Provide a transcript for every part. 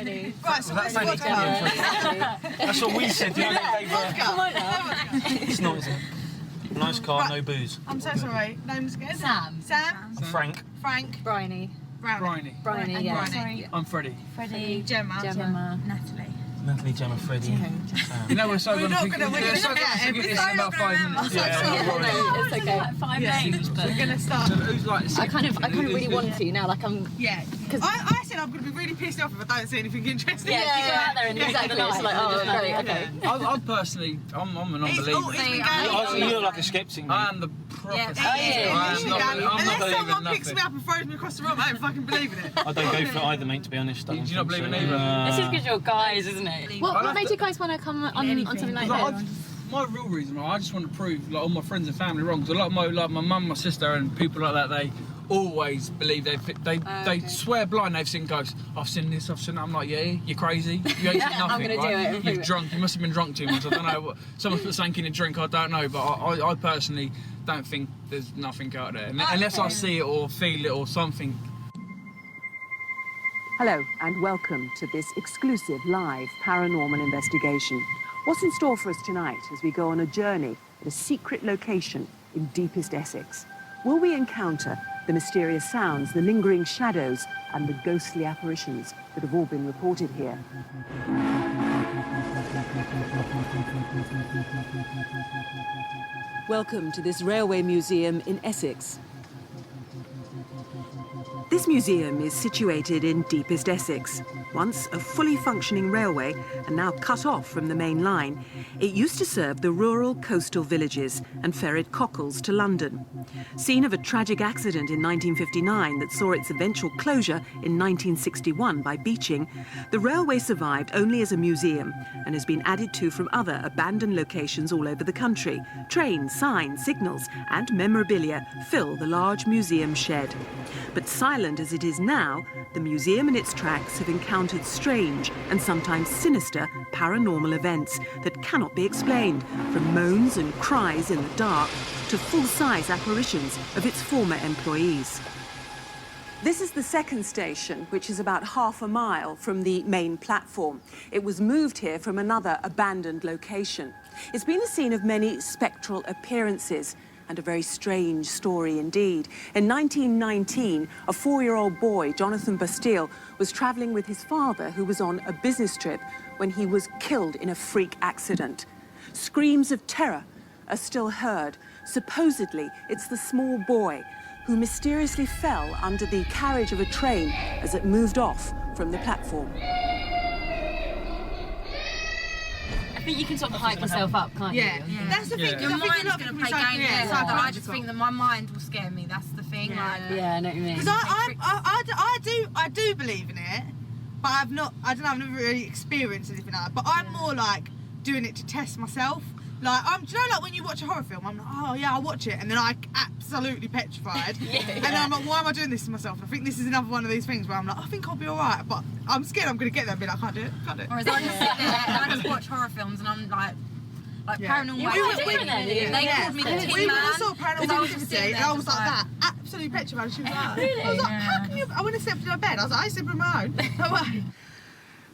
Bryony. Right, so what's vodka? That's what we said. Come on now. It's not, is it? Nice car, no booze. I'm so sorry. Name's again? Sam. Sam. Frank. Frank. Bryony. Brownie. Bryony, yeah. Sorry. I'm Freddie. Freddie. Gemma. Natalie. Natalie, Gemma, Freddie. You know we're so We're not gonna forget this in about 5 minutes. It's okay. Like 5 names, but We're gonna start. So who's like I kind of really want to now. Like I'm. Yeah. I said I'm gonna be really pissed off if I don't see anything interesting. Yeah, you go out there and exactly. It's like, oh, great, okay. I'm personally, I'm a non-believer. You look like a skeptic, I mate. am the proper Unless someone picks me up and throws me across the room, I don't fucking believe in it. I don't go for it either, mate, to be honest. Do you not believe in either? this is because you're guys, isn't it? What made you guys want to come on something like this? My real reason, I just want to prove like all my friends and family wrong. Because a lot of my mum, my sister, and people like that, they always believe they swear blind they've seen ghosts. I've seen this, I've seen that. I'm like, yeah, you're crazy. You ain't seen nothing, I'm gonna right? do it. You've drunk. You must have been drunk too much. I don't know. What, someone put something in a drink. I don't know. But I personally don't think there's nothing out there unless I see it or feel it or something. Hello and welcome to this exclusive live paranormal investigation. What's in store for us tonight as we go on a journey at a secret location in deepest Essex? Will we encounter the mysterious sounds, the lingering shadows and the ghostly apparitions that have all been reported here? Welcome to this railway museum in Essex. This museum is situated in deepest Essex. Once a fully functioning railway and now cut off from the main line, it used to serve the rural coastal villages and ferried cockles to London. Scene of a tragic accident in 1959 that saw its eventual closure in 1961 by beaching, the railway survived only as a museum and has been added to from other abandoned locations all over the country. Trains, signs, signals and memorabilia fill the large museum shed. But silent as it is now, the museum and its tracks have encountered strange and sometimes sinister paranormal events that cannot be explained, from moans and cries in the dark to full-size apparitions of its former employees. This is the second station, which is about half a mile from the main platform. It was moved here from another abandoned location. It's been the scene of many spectral appearances, and a very strange story indeed. In 1919, a 4-year-old boy, Jonathan Bastille, was travelling with his father, who was on a business trip, when he was killed in a freak accident. Screams of terror are still heard. Supposedly, it's the small boy who mysteriously fell under the carriage of a train as it moved off from the platform. I think you can sort of hype yourself up, can't you? Yeah, that's the thing. Your mind's going to play games. I just think that my mind will scare me. That's the thing. Yeah, I know what you mean. Because I do believe in it, but I've never really experienced anything like that. But I'm more like doing it to test myself. Like, do you know, like when you watch a horror film, I'm like, oh yeah, I'll watch it, and then I'm absolutely petrified. And then I'm like, why am I doing this to myself? I think this is another one of these things where I'm like, I think I'll be alright, but I'm scared I'm going to get there and be like, I can't do it. Whereas I just sit there and I just watch horror films and I'm like paranormal. They called me the Tin Man. We saw Paranormal Activity, and I was like that, absolutely petrified. She was like, Really? I was like, how can you? I went and slept in my bed. I was like, I slept in my own. No way.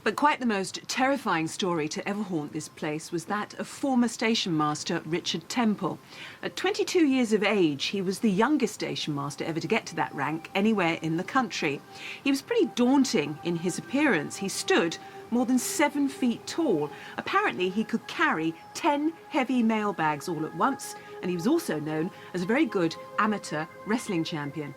But quite the most terrifying story to ever haunt this place was that of former station master Richard Temple. At 22 years of age, he was the youngest station master ever to get to that rank anywhere in the country. He was pretty daunting in his appearance. He stood more than 7 feet tall. Apparently, he could carry 10 heavy mailbags all at once, and he was also known as a very good amateur wrestling champion.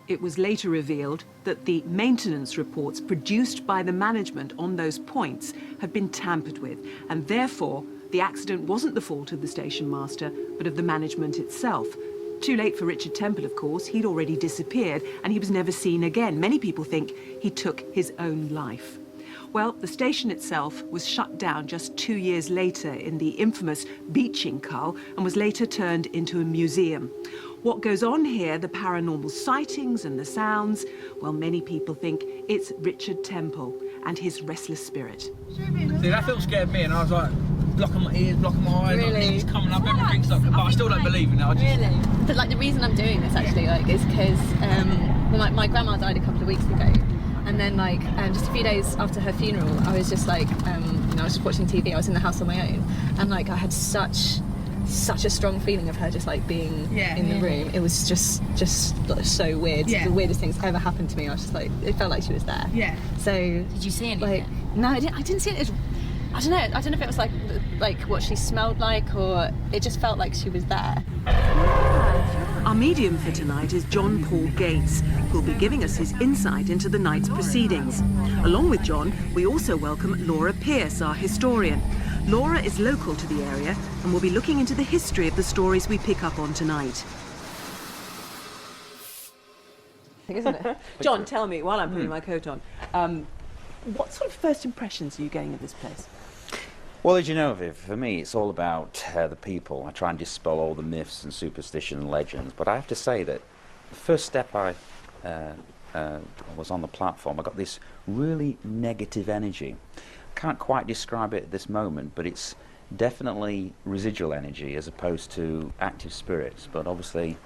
It was later revealed that the maintenance reports produced by the management on those points had been tampered with, and therefore the accident wasn't the fault of the station master, but of the management itself. Too late for Richard Temple, of course. He'd already disappeared, and he was never seen again. Many people think he took his own life. Well, the station itself was shut down just 2 years later in the infamous beaching cull, and was later turned into a museum. What goes on here, the paranormal sightings and the sounds, well, many people think it's Richard Temple and his restless spirit. See, that film scared me, and I was like, blocking my ears, blocking my eyes, Really? like, things coming up, everything's up, but I still don't believe in it. I just... Really? But like the reason I'm doing this actually, like, is because my grandma died a couple of weeks ago, And then like just a few days after her funeral, I was just like, I was just watching TV. I was in the house on my own, and like I had such a strong feeling of her just like being in the room. It was just so weird. The weirdest things ever happened to me. I was just like, it felt like she was there. Yeah. So did you see anything? Like, no, I didn't see it. I don't know. I don't know if it was like what she smelled like, or it just felt like she was there. Our medium for tonight is John Paul Gates, who'll be giving us his insight into the night's proceedings. Along with John, we also welcome Laura Pearce, our historian. Laura is local to the area and will be looking into the history of the stories we pick up on tonight. Isn't it? John, tell me, while I'm putting my coat on, what sort of first impressions are you getting of this place? Well, as you know, Viv, for me, it's all about the people. I try and dispel all the myths and superstition and legends. But I have to say that the first step I was on the platform, I got this really negative energy. Can't quite describe it at this moment, but it's definitely residual energy as opposed to active spirits. But obviously,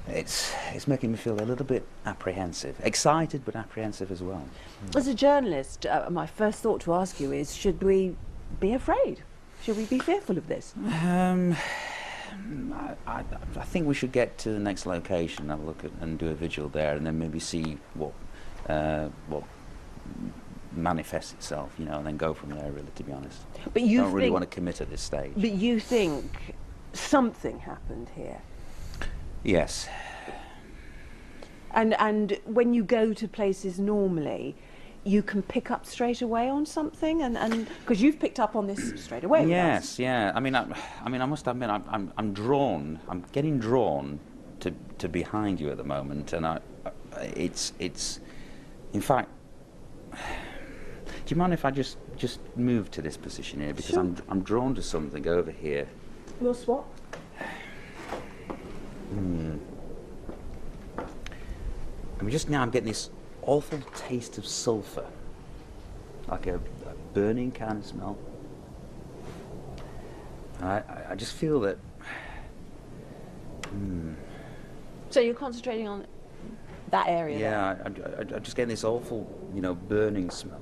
it's making me feel a little bit apprehensive. Excited, but apprehensive as well. As a journalist, my first thought to ask you is, should we be afraid? Should we be fearful of this? I think we should get to the next location, have a look at and do a vigil there, and then maybe see what manifests itself, you know, and then go from there. Really, to be honest, but you don't really want to commit at this stage. But you think something happened here? Yes. And when you go to places normally, you can pick up straight away on something, and because you've picked up on this straight away. Yes, yeah. I mean, I must admit, I'm drawn. I'm getting drawn to behind you at the moment, and it's. In fact, do you mind if I just move to this position here, because sure. I'm drawn to something over here. We'll swap. I mean, just now I'm getting this awful taste of sulphur, like a burning kind of smell. I just feel that. So you're concentrating on that area? Yeah, I just getting this awful, burning smell.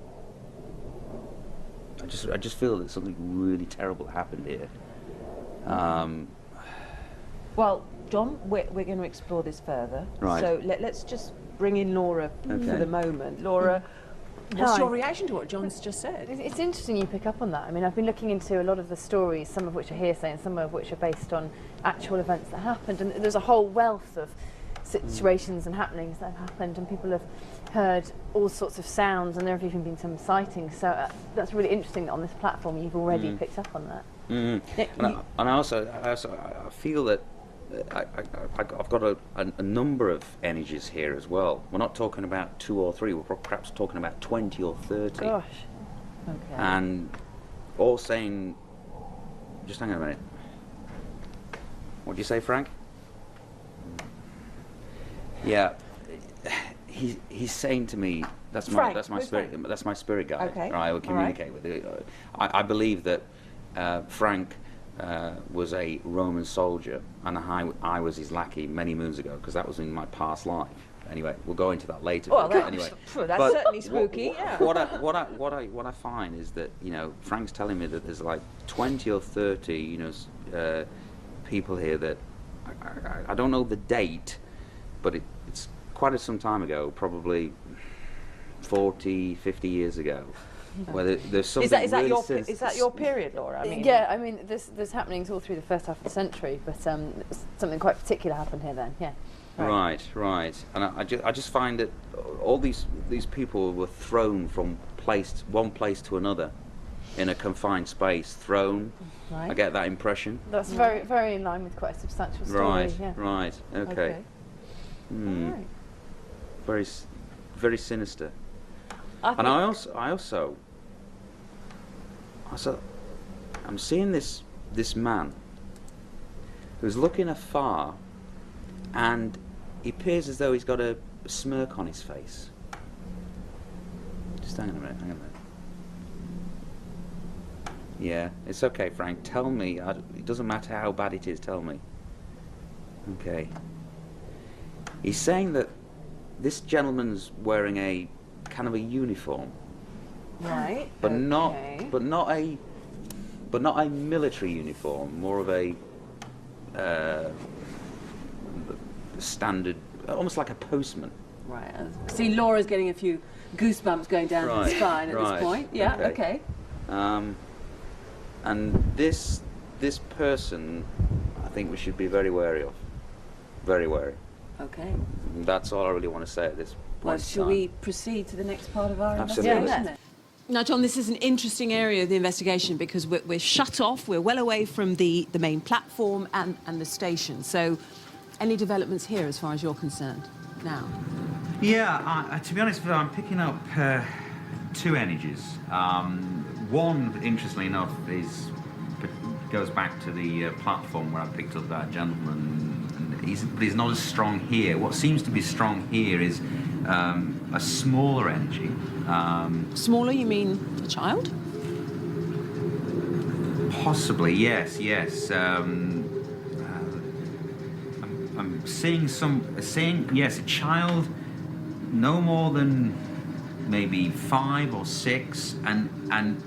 I just feel that something really terrible happened here. Well, John, we're going to explore this further. Right. So let's just bring in Laura for the moment. Laura, what's your reaction to what John's just said? It's interesting you pick up on that. I mean, I've been looking into a lot of the stories, some of which are hearsay and some of which are based on actual events that happened, and there's a whole wealth of situations and happenings that have happened, and people have heard all sorts of sounds, and there have even been some sightings. So that's really interesting that on this platform you've already picked up on that. And I also feel that I've got a number of energies here as well. We're not talking about 2 or 3, we're perhaps talking about 20 or 30. Gosh. Okay. And all saying, just hang on a minute. What do you say, Frank? Yeah, he's saying to me, that's my spirit guide. Okay. Right, I will communicate with it. I believe that Frank was a Roman soldier, and I was his lackey many moons ago, because that was in my past life. Anyway, we'll go into that later. Well, anyway, that's certainly spooky. What I find is that Frank's telling me that there's like 20 or 30 people here that I don't know the date, but it's quite some time ago, probably 40, 50 years ago. Where there's something is that your period, Laura? I mean, yeah, I mean, there's happenings all through the first half of the century, but something quite particular happened here then. Yeah. Right. And I just find that all these people were thrown from one place to another in a confined space. Thrown. Right. I get that impression. That's very, very in line with quite a substantial story. Right. Okay. Right. Very, very sinister. And I also I'm seeing this man who's looking afar, and he appears as though he's got a smirk on his face. Just hang on a minute. Yeah, it's okay, Frank. Tell me. It doesn't matter how bad it is. Tell me. Okay. He's saying that this gentleman's wearing a kind of a uniform, Right. but okay. not a military uniform. More of a standard, almost like a postman. Right. See, Laura's getting a few goosebumps going down her spine at this point. Yeah. Okay. And this person, I think we should be very wary of. Very wary. Okay. And that's all I really want to say at this point. Well, shall we proceed to the next part of our Absolutely. investigation? Now, John, this is an interesting area of the investigation because we're shut off. We're well away from the main platform and the station. So, any developments here as far as you're concerned now? Yeah, to be honest with you, I'm picking up two energies. One, interestingly enough, goes back to the platform where I picked up that gentleman. And he's not as strong here. What seems to be strong here is a smaller energy. Smaller, you mean a child? Possibly, yes. I'm seeing yes, a child, no more than maybe 5 or 6, and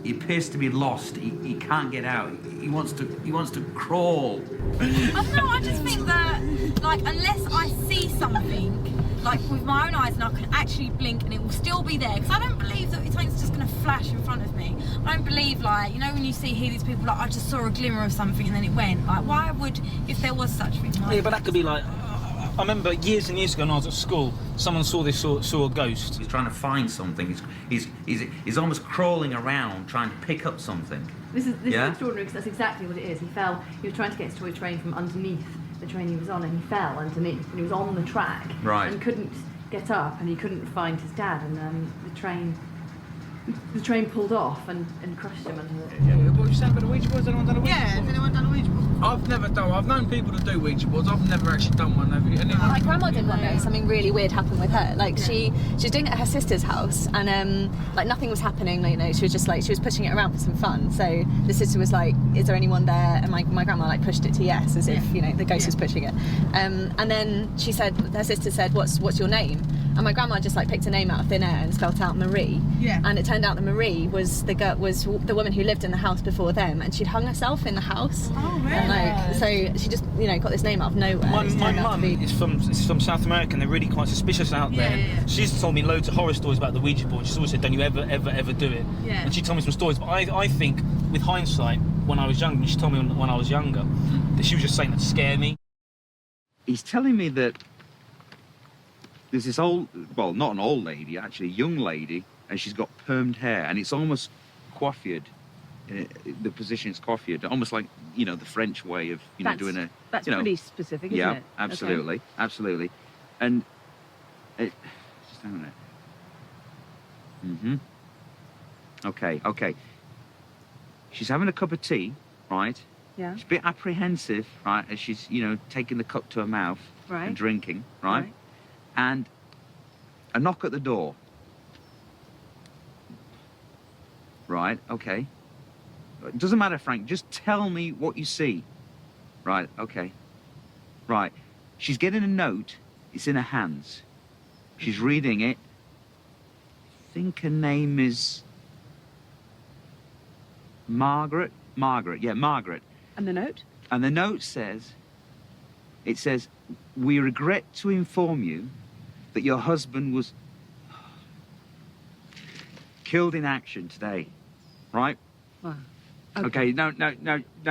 he appears to be lost. He can't get out. He wants to crawl. I just think that, like, unless I see something, like with my own eyes, and I can actually blink and it will still be there, because I don't believe that something's just going to flash in front of me. I don't believe, like, you know, when you hear these people, like, I just saw a glimmer of something and then it went. Like, why would, if there was such thing? Like, yeah, but that could be like, I remember years and years ago when I was at school, someone saw a ghost. He's trying to find something. He's almost crawling around trying to pick up something. This is extraordinary because that's exactly what it is. He was trying to get his toy train from underneath the train he was on, and he fell underneath, and he was on the track, right, and couldn't get up, and he couldn't find his dad, and the train pulled off and crushed him under the... Yeah, what were you saying about the Ouija board? Has anyone done a Ouija board? Yeah, has anyone done a Ouija board? I've never done one. I've known people to do Ouija boards. I've never actually done one. Have you? Anyone? My grandma did one though. Something really weird happened with her. Like she was doing it at her sister's house, and like nothing was happening. Like, you know, she was just like she was pushing it around for some fun. So the sister was like, "Is there anyone there?" And my grandma like pushed it to yes, as if you know the ghost was pushing it. And then she said, her sister said, "What's your name?" And my grandma just like picked a name out of thin air and spelt out Marie. Yeah. And it turned out that Marie was the woman who lived in the house before them, and she'd hung herself in the house. Oh, really? And like so she just got this name out of nowhere. My mum is from South America, and they're really quite suspicious out there. Yeah. She's told me loads of horror stories about the Ouija board. She's always said, "Don't you ever do it." Yeah. And she told me some stories, but I think with hindsight, when I was younger, and she told me when I was younger, that she was just saying that to scare me. He's telling me that there's this old, well, not an old lady, actually, a young lady, and she's got permed hair, and it's almost coiffured. The position is coiffured, almost like, you know, the French way of, doing a... That's pretty specific, isn't it? Yeah, absolutely, okay. Absolutely. And just hang on a minute. Okay. She's having a cup of tea, right? Yeah. She's a bit apprehensive, right, as she's, taking the cup to her mouth and drinking, right? And a knock at the door. Right, okay. It doesn't matter, Frank, just tell me what you see. Right, okay. Right, she's getting a note, it's in her hands. She's reading it. I think her name is... Margaret? Margaret. And the note? And the note says, "We regret to inform you that your husband was killed in action today." Right? Wow. Okay, no,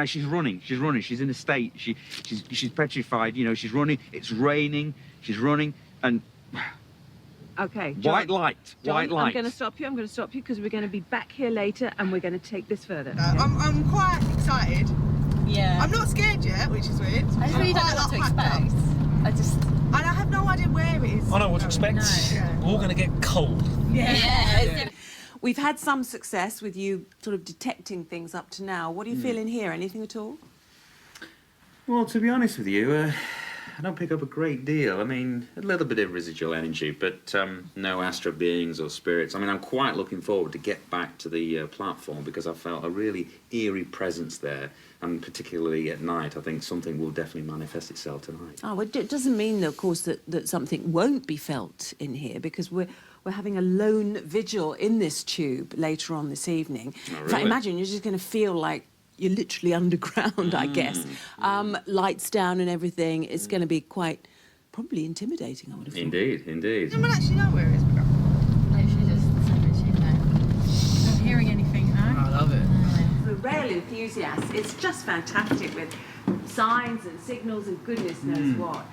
she's running. She's in a state. She's petrified, she's running. It's raining. She's running and Okay, John, white light. I'm going to stop you because we're going to be back here later and we're going to take this further. I'm quite excited. Yeah. I'm not scared yet, which is weird. I really don't know what to expect. And I have no idea where it is. I know what to expect. No. We're all going to get cold. Yeah. We've had some success with you sort of detecting things up to now. What are you feeling here? Anything at all? Well, to be honest with you, I don't pick up a great deal. I mean, a little bit of residual energy, but no astral beings or spirits. I mean, I'm quite looking forward to get back to the platform because I felt a really eerie presence there, and particularly at night, I think something will definitely manifest itself tonight. Oh, well, it doesn't mean, of course, that something won't be felt in here because we're we're having a lone vigil in this tube later on this evening. Oh, In fact, imagine you're just going to feel like you're literally underground, I guess. Lights down and everything. It's going to be quite probably intimidating, I would have thought. Indeed. Does anyone actually know where it is? Literally just not hearing anything, no? I love it. For rail enthusiasts, it's just fantastic with signs and signals and goodness knows what.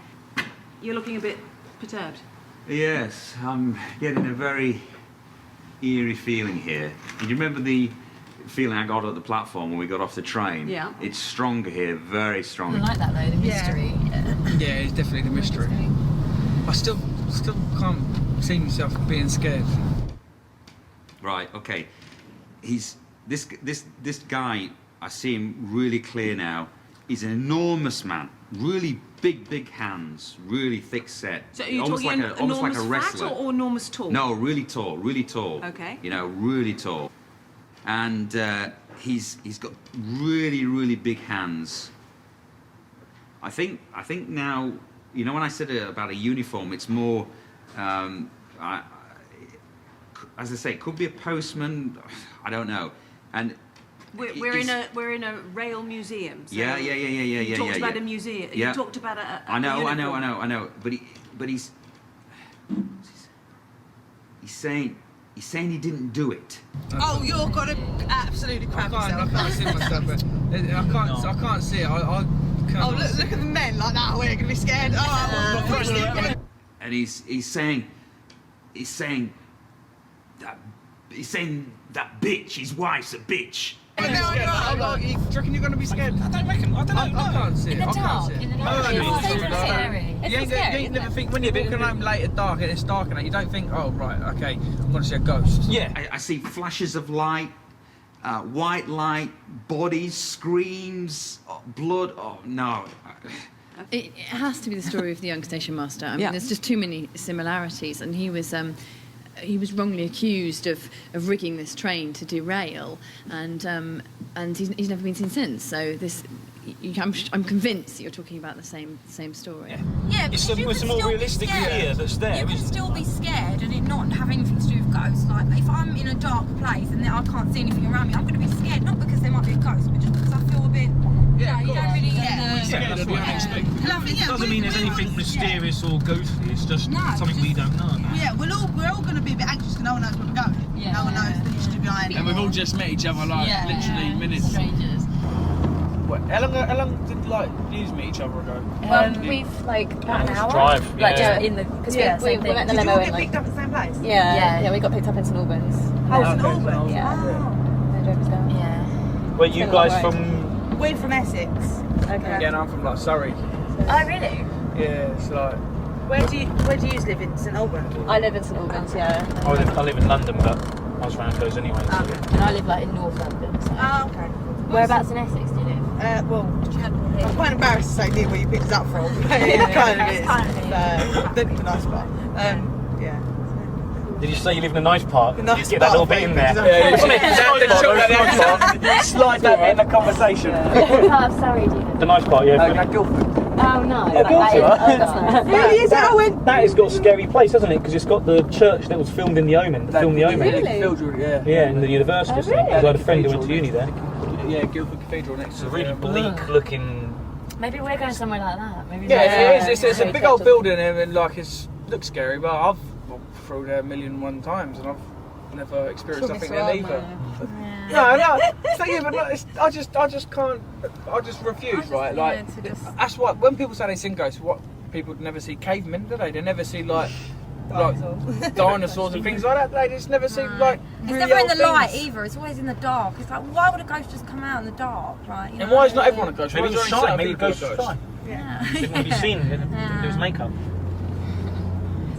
You're looking a bit perturbed. Yes, I'm getting a very eerie feeling here. Do you remember the feeling I got at the platform when we got off the train? Yeah. It's stronger here, very I strong. like that though, the mystery. Yeah, it's definitely the mystery. I still can't see myself being scared. Right, okay. He's this guy, I see him really clear now. He's an enormous man, really big hands, really thick set. So are you almost talking like almost like a enormous wrestler. fat or enormous tall? No, really tall. Okay. You know, really tall. And he's got really big hands. I think now, you know, when I said about a uniform, it's more, as I say, it could be a postman. I don't know. And We're in a rail museum. So yeah. You talked about yeah. a museum. Yeah. You talked about a I know. uniform. But he's saying he didn't do it. Oh, you're gonna absolutely crap yourself. I can't see myself. But I can't see it. I can't. Oh, look at the men like that. We're gonna be scared. Oh, And he's saying that bitch, his wife's a bitch. Do you reckon you're going to be scared? I don't reckon. I don't know. I can't see it. In the I can't dark, see it. in the dark. No, It's so scary. You It's ain't, scary, you ain't never isn't think when you're walking home late at dark and it's dark and that, you don't think, oh right, okay, I'm going to see a ghost. Yeah. I see flashes of light, white light, bodies, screams, blood. Oh no. It has to be the story of the young station master. I mean, there's just too many similarities, and he was wrongly accused of rigging this train to derail, and he's never been seen since. So I'm convinced that you're talking about the same story. Yeah, It's because you a can more still be realistic scared. fear that's there. You can isn't it? still be scared and it not have anything to do with ghosts. Like, if I'm in a dark place and I can't see anything around me, I'm going to be scared, not because there might be a ghost, but just because I feel a bit, you don't really... Yeah, that's what unexpected. It doesn't mean there's anything mysterious or ghostly. It's just something we don't know. Yeah, we're all going to be a bit anxious because no one knows where we're going. Yeah. No one knows the history behind it. And we've all just met each other like literally minutes. Strangers. How long did news meet each other ago? We've about an hour. Drive, Like yeah. in the because we met the Did you limo all and get picked up at the same place? yeah, we got picked up in St Albans. Oh, St Albans? Yeah. Oh. They drove us down. Yeah. Were you It's been a long guys way. from? We're from Essex. Okay. Yeah, and I'm from Surrey. Oh, really? Yeah, it's like. Where do you live in St Albans? I live in St Albans, yeah. I live in London, but I was around those anyway. So. And I live in North London. So. Oh, okay. Whereabouts in Essex do you live? Well, I'm quite embarrassed to say near where you picked us up from. It kind of is. Don't be a nice part. Yeah. Did you say you live in a nice part? The nice You get that little part, bit in thank there. you. Slide that bit in the conversation. What part of Surrey do you live? The nice part, yeah. Guildford. Oh no. Guildford. Really, is that Owen? That has got a scary place, hasn't it? Because it's got the church that was filmed in The Omen. The film The Omen. Really? Yeah, in the university. Oh, really? I had a friend who went to uni there. Yeah, Guildford Cathedral next It's to a really bleak looking. Maybe we're going somewhere like that. Maybe Yeah, it is. It's a big old building and it looks scary, but I've walked through there 1,000,001 times and I've never experienced nothing there either. No, so, yeah, but I just can't. I just refuse, right? Like that's what when people say they see ghosts, what people never see cavemen, do they? They never see like dinosaurs and things like that. They just never see like. It's really never in old the light things. either. It's always in the dark. It's like, why would a ghost just come out in the dark, right? You And know? why is not everyone a ghost? Maybe Why is it's there only shy. certain Maybe people ghosts a are ghost? shy. Yeah. Didn't want to be seen. It was makeup.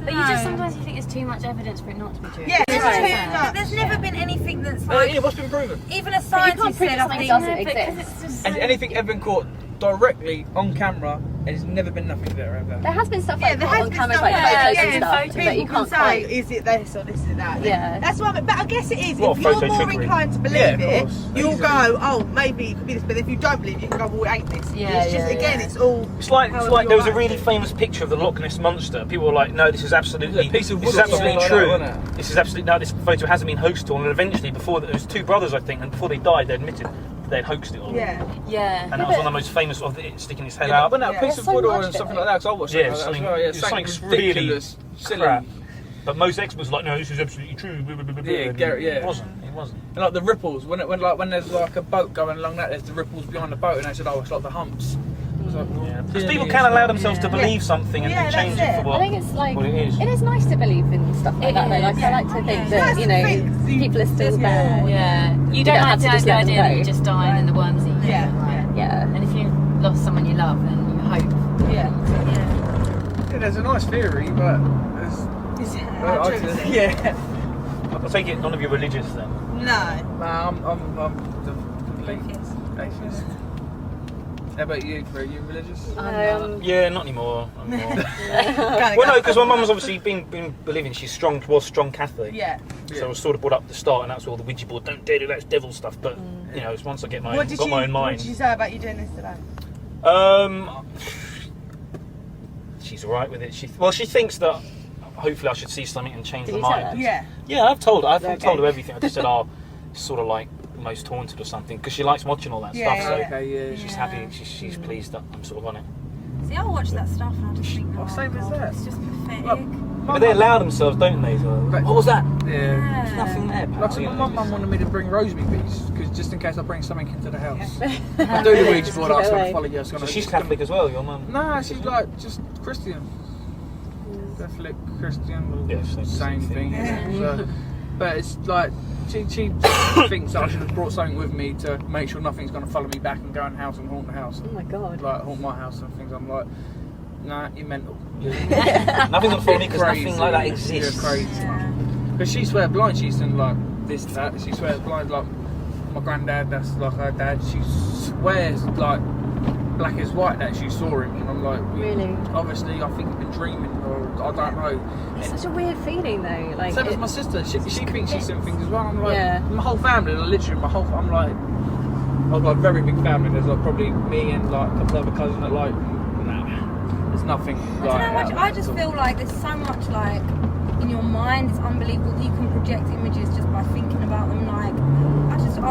But you just sometimes you think there's too much evidence for it not to be true. Yeah, There's never been anything that's like. Yeah, what's been proven? Even a scientist said, I think. doesn't exist. And anything ever been caught directly on camera and it's never been nothing there ever. There has been stuff Yeah, like there that has on been cameras, stuff like like that, photos and yeah. stuff, People but you can can't say, quite. is it this or this is that? Yeah. That's what. But I guess it is. Well, if you're photo more trickery. inclined to believe Yeah, of it, course. you'll Easily. go, oh, maybe it could be this. But if you don't believe, you can go, well, it ain't this. Yeah, It's just yeah, again, yeah. it's all. It's like however there was a you're really acting. famous picture of the Loch Ness monster. People were like, "No, this is absolutely, A piece of this is wood or something absolutely like true. that, wasn't it? This is absolutely no. This photo hasn't been hoaxed on." And eventually, before there was 2 brothers, I think, and before they died, they admitted they'd hoaxed it on. Yeah. Yeah. And that was one of the most famous of it sticking his head Yeah, out. but when that Yeah. piece There's of wood so or much of it, something though. like that, because I watched Yeah, something like something- that as well. Yeah, it's something something really ridiculous, silly. crap. But most experts were like, "No, this is absolutely true." Blah, blah, blah, blah, Yeah, and Garrett, yeah. It wasn't. It wasn't. And like the ripples, when there's like a boat going along that, there's the ripples behind the boat, and they said, "Oh, it's like the humps." I was like, well, Yeah. Because clearly people it's can allow not. themselves to believe something and Yeah, change that's it for it. what, I think it's like what it is. it is nice to believe in stuff like that. Though. Like I like to think that you know people are still there. Yeah. You don't don't like have to the just let them idea that go. you just die and then the worms eat you. Yeah. Right. Yeah. And if you lost someone you love, then you hope. Yeah. Yeah, there's a nice theory, but Is it well, how true is it? yeah. I take it none of you are religious then. No. Nah, I'm the complete atheist. How about you, Free? You religious? Yeah, not anymore. Not anymore. Kinda Well, no, go. because my mum's obviously been believing. She's strong Catholic. Yeah. So I was sort of brought up at the start, and that's all the Ouija board. Don't dare do that, it's devil stuff. But you know, it's once I get my What did got you? my own What mind. did you say about you doing this today? She's all right with it. She thinks that hopefully I should see something and change Did my you say mind. that? Yeah. Yeah, I've told her. I've Okay. told her everything. I just said, "Oh, it's sort of like Most Haunted or something," because she likes watching all that Yeah, stuff. So yeah. Okay, yeah. she's happy. She's pleased that I'm sort of on it. See, I watch that stuff and I just think, oh, same as God, that. it's just pathetic. Look, But they allow themselves, don't they? So, But- what was that? Yeah. Yeah. Nothing there. Like, so my mum wanted me to bring rosemary beads, because just in case I bring something into the house. I do the Ouija board, I was going to follow you. I was So gonna, she's Catholic as well, your mum? Nah, she's like just Christian. Catholic, Christian, Yeah, same thing. Yeah. So, but it's like, she thinks that I should have brought something with me to make sure nothing's going to follow me back and go in the house and haunt the house. Oh my god. Like, haunt my house and things. I'm like, nah, you're mental. Nothing's on me because Crazy. nothing like that exists. You're crazy. Because she swears blind, she's done like this, that. She swears blind, like my granddad, that's like her dad. She swears like black as white that she saw him. And I'm like, Really? Obviously, I think you've been dreaming, or I don't know. It's such a weird feeling though. Like Same as my sister, she thinks she's seen things as well. I'm like, Yeah. my whole family, literally my whole, I'm like, I've got a very big family. There's like probably me and like a couple other cousins that like, nah, there's nothing. I don't know, out I there just at all. feel like there's so much like in your mind. It's unbelievable that you can project images just by thinking about them. Like,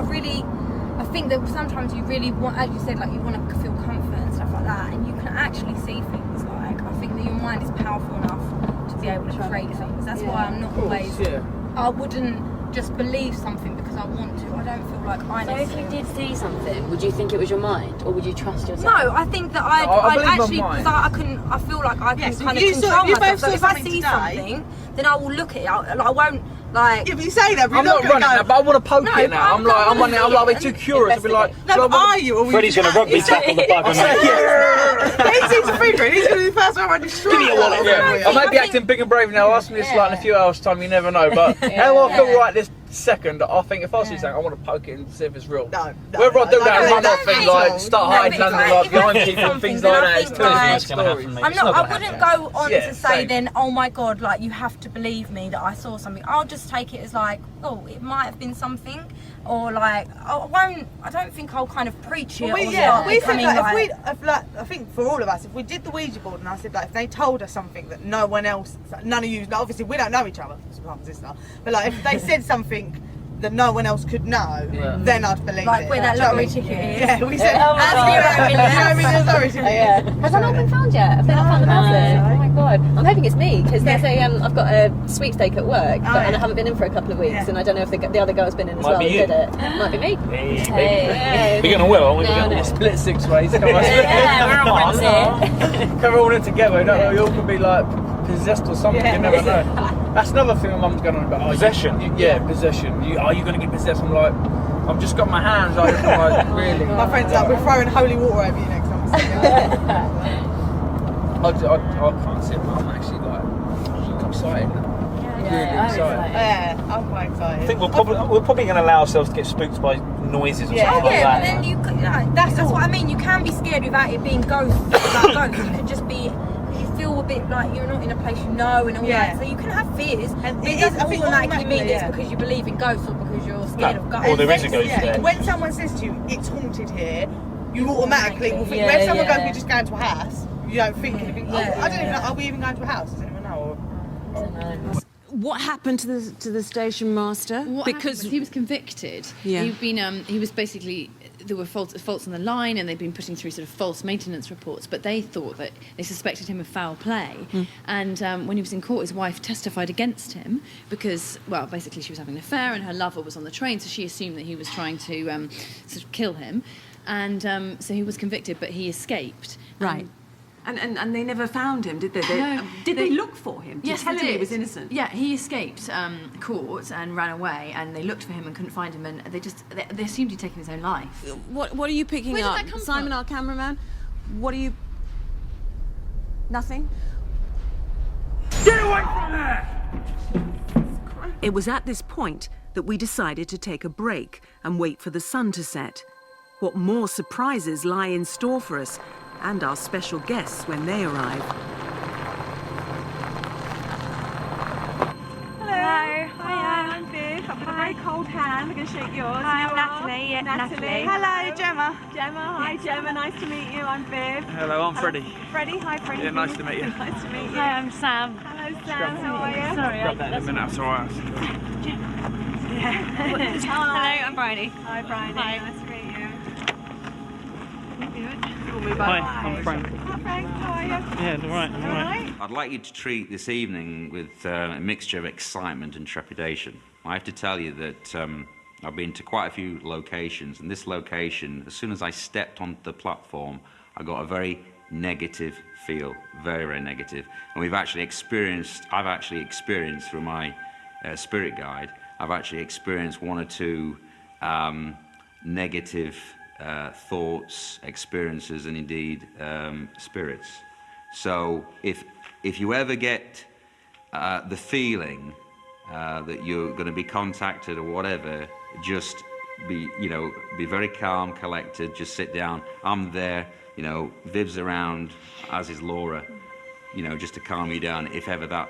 I think that sometimes you really want, as you said, like you want to feel comfort and stuff like that, and you can actually see things. Like, I think that your mind is powerful enough to be able to create things. That's why I'm not always. Yeah. I wouldn't just believe something because I want to. I don't feel like I So if you necessarily. did see something, would you think it was your mind, or would you trust yourself? No, I think that I I'd believe my actually, mind. because I couldn't, I feel like I can Yeah, so kind of you saw- control you both myself. So saw if I something see today. something, then I will look at it. I won't, like... If you say that, but I'm you're not not running going that, to but I want to poke No, it but now. I I'm like, don't wanna I'm see like, it I'm too and curious to be like, No, but are you? Or Freddie's going to rugby tackle the bugger, mate. He sees a finger and he's going to be the first one I destroy. Give me your wallet. yeah. I might be acting big and brave now. Ask me this like in a few hours' time. You never know. But how I feel right this second, I think if I see something, I want to poke it and see if it's real. No, Whether I do that and run no, off and no, like start no, hiding but under if like I behind see people and something, things then like I that, it's think, too many like- It's gonna happen, stories. mate. I'm It's not, not I gonna wouldn't happen. go on Yeah, to say same. then, oh my God, like you have to believe me that I saw something. I'll just take it as like, oh, it might have been something. Or like, I don't think I'll kind of preach it. Well, or yeah, start we said becoming like, I think for all of us, if we did the Ouija board and I said like, if they told us something that no one else, none of you, like, obviously we don't know each other, it's my sister, but like if they said something that no one else could know, then I'd believe like it. where that Do you know lottery what I mean? ticket is. Yeah, we said, Oh my ask God. you how many lottery tickets. Has that not been found yet? Have they not found the person? Oh my god! I'm hoping it's me because there's a I've got a sweepstake at work, and I haven't been in for a couple of weeks, Yeah. and I don't know if the other girl's been in as Might well. be and you. did it? Might be me. Hey. We're going to will, aren't we? We're No, gonna no. will. Split 6 ways. Come on, Yeah, we're all friends here. come all in together. You know, we all could be like possessed or something. You never know. That's another thing my mum's going on about. Oh, Possession? Yeah, possession. Are you going to get possessed? I'm like, I've just got my hands open. Like, really? My friend's like, we're throwing holy water over you next time. I can't see it, but I'm actually like, I'm excited. excited. Yeah, I'm quite excited. I think we're probably going to allow ourselves to get spooked by noises or something like Yeah, that. but then you could, like, that's what I mean. You can be scared without it being ghosts. Like ghosts. You can just be. You feel a bit like you're not in a place you know and all that. So you can have fears. And it doesn't automatically mean it's because you believe in ghosts or because you're scared of ghosts. Or there is a ghost there. When someone says to you, "It's haunted here," you automatically will think. When someone goes, "We're just going to a house," you don't think anything. I don't even know. Are we even going to a house? Does anyone know? I don't know. What happened to the station master? Because he was convicted. He'd been he was basically, there were faults on the line, and they'd been putting through sort of false maintenance reports, but they thought that they suspected him of foul play. And when he was in court, his wife testified against him because, well, basically she was having an affair and her lover was on the train, so she assumed that he was trying to sort of kill him. And so he was convicted, but he escaped. Right. And they never found him, did they? No, did they look for him? Yes, tell they him did. he was innocent? Yeah, he escaped court and ran away, and they looked for him and couldn't find him, and they assumed he'd taken his own life. What are you picking Where did up? that come Simon, from? our cameraman, what are you... Nothing? Get away from there! It was at this point that we decided to take a break and wait for the sun to set. What more surprises lie in store for us and our special guests when they arrive. Hello. Hi, I'm Viv. I've got a very cold hand. I'm going to shake yours. Hi, I'm Natalie. Yeah, Natalie. Hello, Gemma. Gemma. Hi, Gemma. Nice to meet you. I'm Viv. Hello, I'm Freddie. Freddie. Hi, Freddie. Yeah, nice to meet you. Nice to meet you. Hi, I'm Sam. Hello, Sam. How are you? Sorry, Grab that in a minute, that's all right. Hello, I'm Bridie. Hi, Bridie. Hi. Nice to meet you. Hi, I'm Frank. Hi, Frank. How are you? Yeah, all right. I'd like you to treat this evening with a mixture of excitement and trepidation. I have to tell you that I've been to quite a few locations, and this location, as soon as I stepped onto the platform, I got a very negative feel, very, very negative. And I've actually experienced through my spirit guide, I've actually experienced one or two negative thoughts, experiences, and indeed spirits. So if you ever get the feeling that you're going to be contacted or whatever, just be very calm, collected, just sit down. I'm there, Viv's around, as is Laura, just to calm you down if ever that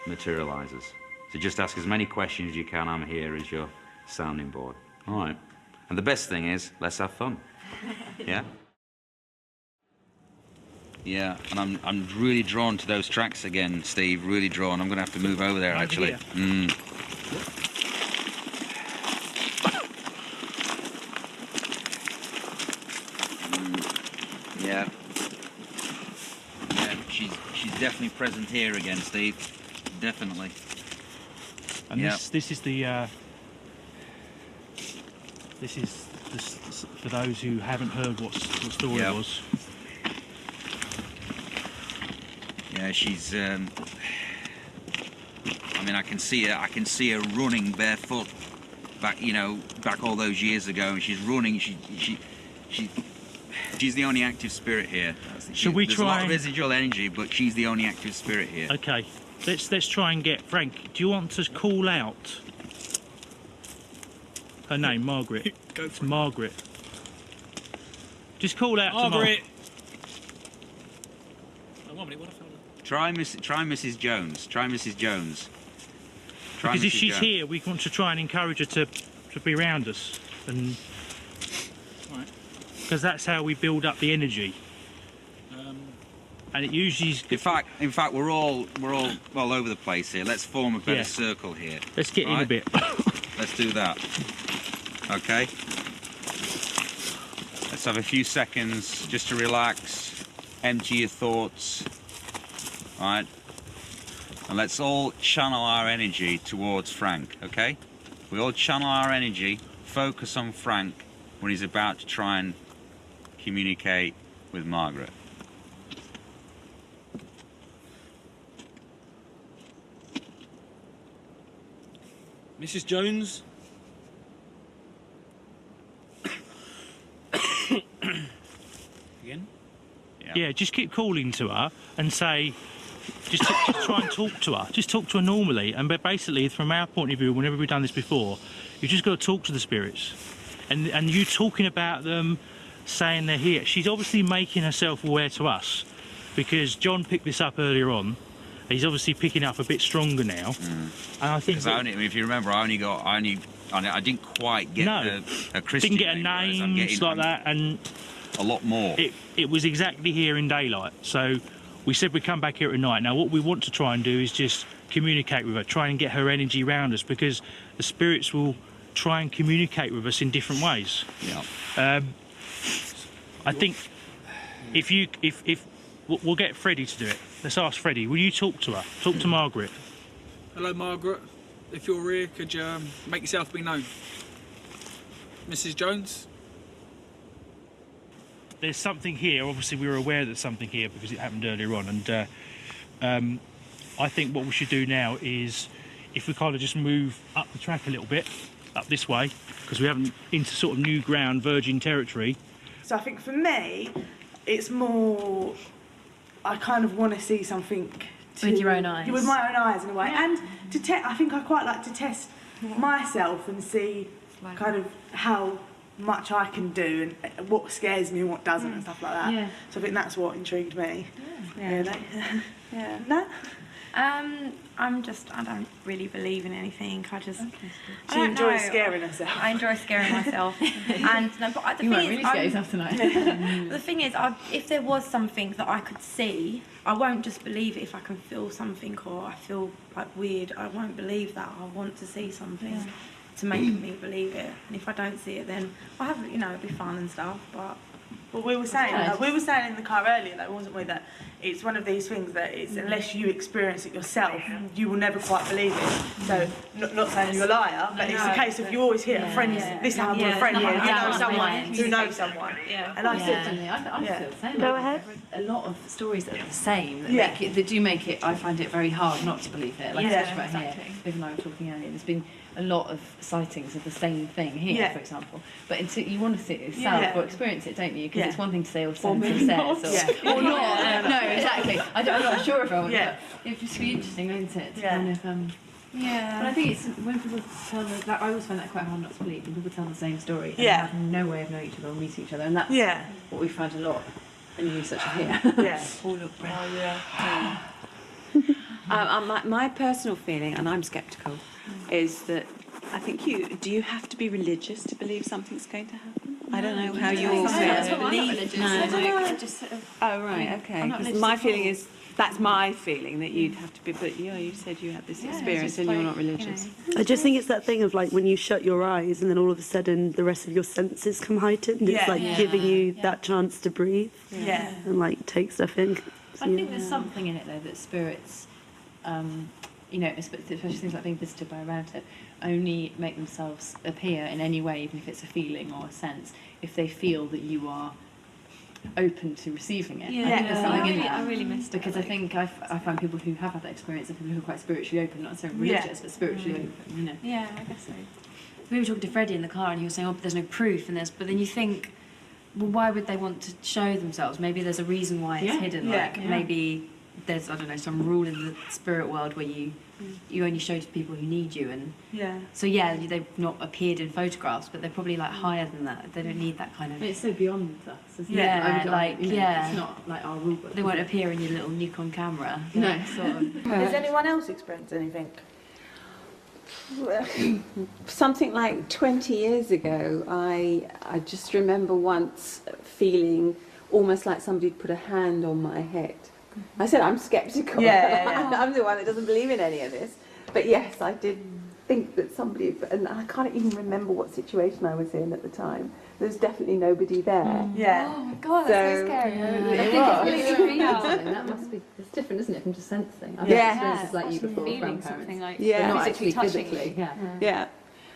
materializes. So just ask as many questions as you can. I'm here as your sounding board. All right. And the best thing is, let's have fun. Yeah? Yeah, and I'm really drawn to those tracks again, Steve, really drawn. I'm going to have to move over there, actually. Yeah. Yeah, she's definitely present here again, Steve. Definitely. And this is the for those who haven't heard what story it was. Yeah, she's. I mean, I can see her running barefoot back all those years ago, and she's running. She's the only active spirit here. Should we There's try? a lot of residual energy, but she's the only active spirit here. Okay, let's try and get Frank. Do you want to call out her name, Margaret? It's Margaret. Just call out Margaret. to Margaret. Try Mrs. Jones. Try Mrs. Jones. Try Because if Mrs. she's Jones. here, we want to try and encourage her to be around us, and because that's how we build up the energy. And it usually. In fact, we're all over the place here. Let's form a better circle here. Let's get in a bit. Let's do that. Okay. Let's have a few seconds just to relax, empty your thoughts. All right. And let's all channel our energy towards Frank. Okay. We all channel our energy, focus on Frank when he's about to try and communicate with Margaret. Mrs. Jones. Again? Yeah, just keep calling to her and say, just try and talk to her. Just talk to her normally. And but basically, from our point of view, whenever we've done this before, you've just got to talk to the spirits. And you talking about them, saying they're here. She's obviously making herself aware to us, because John picked this up earlier on. He's obviously picking up a bit stronger now. And I think if you remember, I didn't quite get a Christian didn't get a name like that, and a lot more. It was exactly here in daylight. So we said we'd come back here at night. Now what we want to try and do is just communicate with her, try and get her energy around us, because the spirits will try and communicate with us in different ways. Yeah. I think if we'll get Freddie to do it. Let's ask Freddie. Will you talk to her? Talk to Margaret. Hello, Margaret. If you're here, could you make yourself be known? Mrs. Jones? There's something here. Obviously, we were aware there's something here because it happened earlier on. And I think what we should do now is, if we kind of just move up the track a little bit, up this way, because we haven't into sort of new ground, virgin territory. So I think for me, it's more, I kind of want to see something with your own eyes. With my own eyes in a way, and I think I quite like to test myself and see kind of how much I can do and what scares me and what doesn't and stuff like that. Yeah. So I think that's what intrigued me. Yeah. No? I don't really believe in anything. I Do you enjoy scaring yourself? I enjoy scaring myself. And no, but the You thing might is, really scare yourself tonight. the thing is, if there was something that I could see, I won't just believe it if I can feel something or I feel like weird. I won't believe that. I want to see something to make me believe it. And if I don't see it, then I have, it'll be fun and stuff. But we were saying in the car earlier, though, wasn't we, that it's one of these things that it's unless you experience it yourself, you will never quite believe it. So, not saying you're a liar, but it's a case of you always hear friends. This happened with a friend, you know someone who knows someone. And I said, I feel the same. Go ahead. A lot of stories that are the same that do make it. I find it very hard not to believe it. Like especially right here, Viv and I were talking earlier. There's been a lot of sightings of the same thing here, for example. But until you want to see it yourself or experience it, don't you? Because it's one thing to say, or sensor says, or not. No, exactly. I'm not sure if I would. But it'd just be interesting, wouldn't it? To kind of, But I think it's when people tell I always find that quite hard not to believe. When people tell the same story and they have no way of knowing each other or meeting each other, and that's what we find a lot in the research here. All look my personal feeling, and I'm sceptical, is that I think do you have to be religious to believe something's going to happen? I don't know how you all feel. Oh right, okay. Because my feeling is that's my feeling that you'd have to be. But you said you had this experience and you're not religious. I just think it's that thing of like when you shut your eyes and then all of a sudden the rest of your senses come heightened. It's like giving you that chance to breathe. And like take stuff in. I think there's something in it though that spirits, especially things like being visited by a relative, only make themselves appear in any way, even if it's a feeling or a sense, if they feel that you are open to receiving it. I think there's something in that. I really missed because I think I find people who have had that experience are people who are quite spiritually open, not necessarily religious, but spiritually open. Yeah, I guess so. We were talking to Freddie in the car, and he was saying, but there's no proof in this. But then you think, well, why would they want to show themselves? Maybe there's a reason why it's hidden. Maybe there's, I don't know, some rule in the spirit world where you only show to people who need you, and so they've not appeared in photographs, but they're probably like higher than that. They don't need that kind of. It's so beyond us, isn't it? It's not like our rule book. They won't appear in your little Nikon camera. No, sort of. Has anyone else experienced anything? Something like 20 years ago, I just remember once feeling almost like somebody put a hand on my head. I said I'm sceptical. I'm the one that doesn't believe in any of this. But yes, I did think that somebody, and I can't even remember what situation I was in at the time. There's definitely nobody there. Oh my god, that's so scary. That must be, it's different, isn't it, from just sensing? I've Yeah. like you before, feeling something like not physically actually touching physically. Yeah.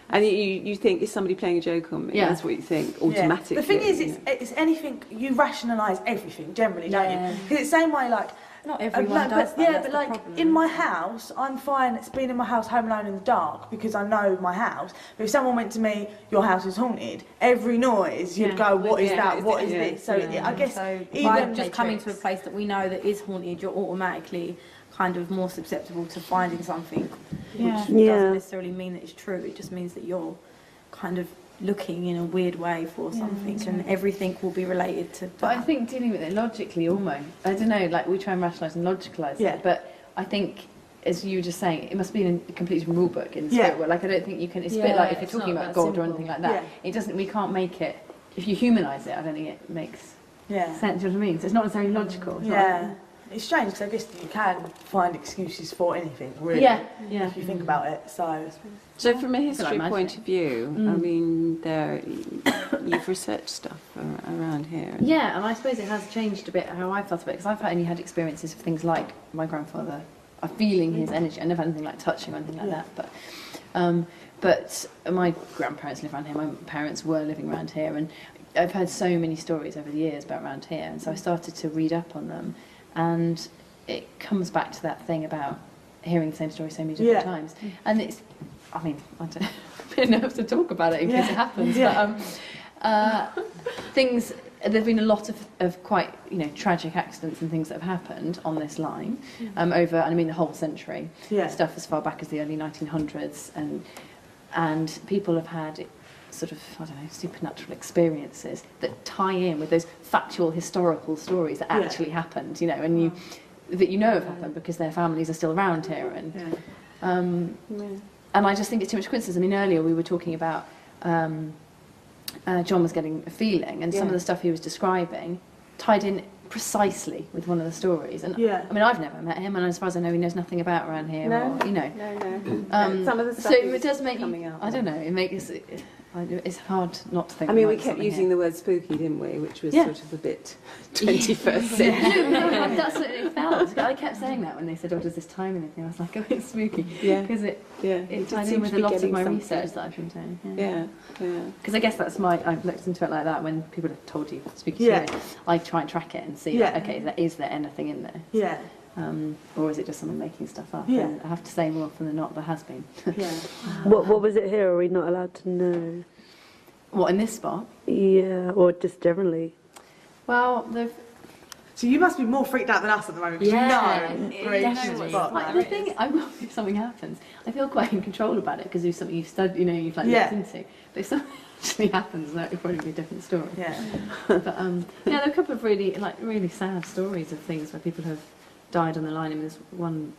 And you think, is somebody playing a joke on me? That's what you think automatically. The thing is, it's anything, you rationalise everything generally, don't you? Because it's the same way, like, Not everyone does that. Yeah, that's but the like problem. in my house, I'm fine. It's being in my house home alone in the dark because I know my house. But if someone went to me, your house is haunted, every noise you'd go, what is that? What is this? So I guess even just coming to a place that we know that is haunted, you're automatically kind of more susceptible to finding something, which doesn't necessarily mean that it's true. It just means that you're kind of looking in a weird way for something, and everything will be related to that. But I think dealing with it logically almost, I don't know, like we try and rationalise and logicalise it, but I think, as you were just saying, it must be in a completely different rule book in the spirit world. Like I don't think you can, it's a bit like if you're talking about God or anything like that, it doesn't, we can't make it, if you humanise it, I don't think it makes sense, you know what I mean? So it's not necessarily logical. It's it's strange because I guess you can find excuses for anything, really, if you think about it. So from a history point of view, I mean, you've researched stuff around here. Yeah, and I suppose it has changed a bit how I felt about it, because I've only had experiences of things like my grandfather, feeling his energy. I never had anything like touching or anything like that, but my grandparents live around here, my parents were living around here, and I've heard so many stories over the years about around here, and so I started to read up on them. And it comes back to that thing about hearing the same story so many different times. And it's, I mean, I don't I'm nervous to talk about it in case it happens. But things, there've been a lot of quite, tragic accidents and things that have happened on this line over, I mean, the whole century. Stuff as far back as the early 1900s. And people have had sort of, I don't know, supernatural experiences that tie in with those factual historical stories that actually happened, and that have happened because their families are still around here. And I just think it's too much coincidence. I mean, earlier we were talking about John was getting a feeling, and some of the stuff he was describing tied in precisely with one of the stories. And I mean, I've never met him, and as far as I know, he knows nothing about around here. No. Some of the stuff so it does make coming up. I don't know. It makes it's hard not to think. I mean, we about kept something using the word spooky, didn't we? Which was Yeah. sort of a bit 21st century. That's what it felt. I kept saying that when they said, "Oh, does this time anything?" I was like, "Oh, it's spooky." Yeah. Because it It ties in seems with to a be lot of getting my something. research that I've been doing. Yeah. Because I guess that's I've looked into it like that. When people have told you spooky Yeah. story, I try and track it and see, Yeah. like, okay, is there anything in there? Yeah. Or is it just someone making stuff up? Yeah. And I have to say, more often than not, there has been. What was it here? Are we not allowed to know? What, in this spot? Yeah, or just generally? Well, so you must be more freaked out than us at the moment, because definitely. Like, the thing, if something happens, I feel quite in control about it because it's something you've studied, you've looked into. But if something actually happens, that would probably be a different story. Yeah. But there are a couple of really sad stories of things where people have died on the line. I mean, there's one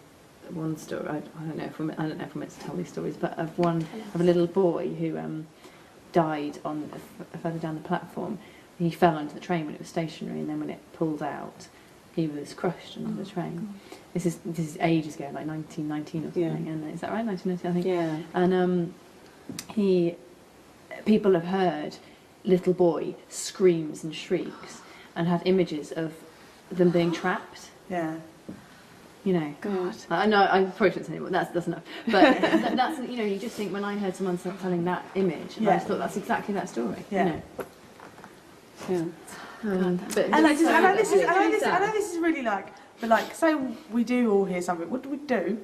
story. I don't know if we're meant to tell these stories, but of a little boy who died on further down the platform. He fell onto the train when it was stationary, and then when it pulled out, he was crushed under the train. This is ages ago, like 1919 or something. And is that right? 1919, I think. Yeah. And people have heard little boy screams and shrieks, and have images of them being trapped. Yeah. God. I know, I probably shouldn't say anymore, that's enough. But that's, you just think, when I heard someone telling that image, I just thought that's exactly that story. But I know this is really but say we do all hear something, what do we do?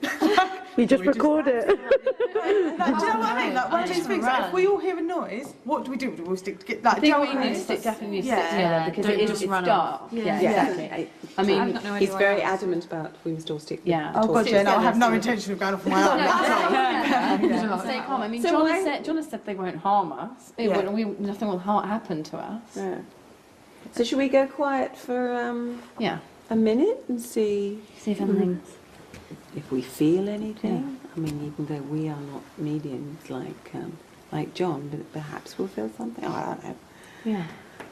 We just record it. Do you know what I mean? Like, one of these things, if we all hear a noise, what do we do? Do we stick together? I think we need to stick together because it's dark. Yeah, exactly. I mean, he's very adamant about we must all stick. Yeah. Oh God, I have no intention of going off on my own. Stay calm. I mean, John has said they won't harm us. Nothing will happen to us. Yeah. So should we go quiet for a minute and see if anything, if we feel anything? I mean, even though we are not mediums like John, but perhaps we'll feel something. Oh, I don't know. Yeah.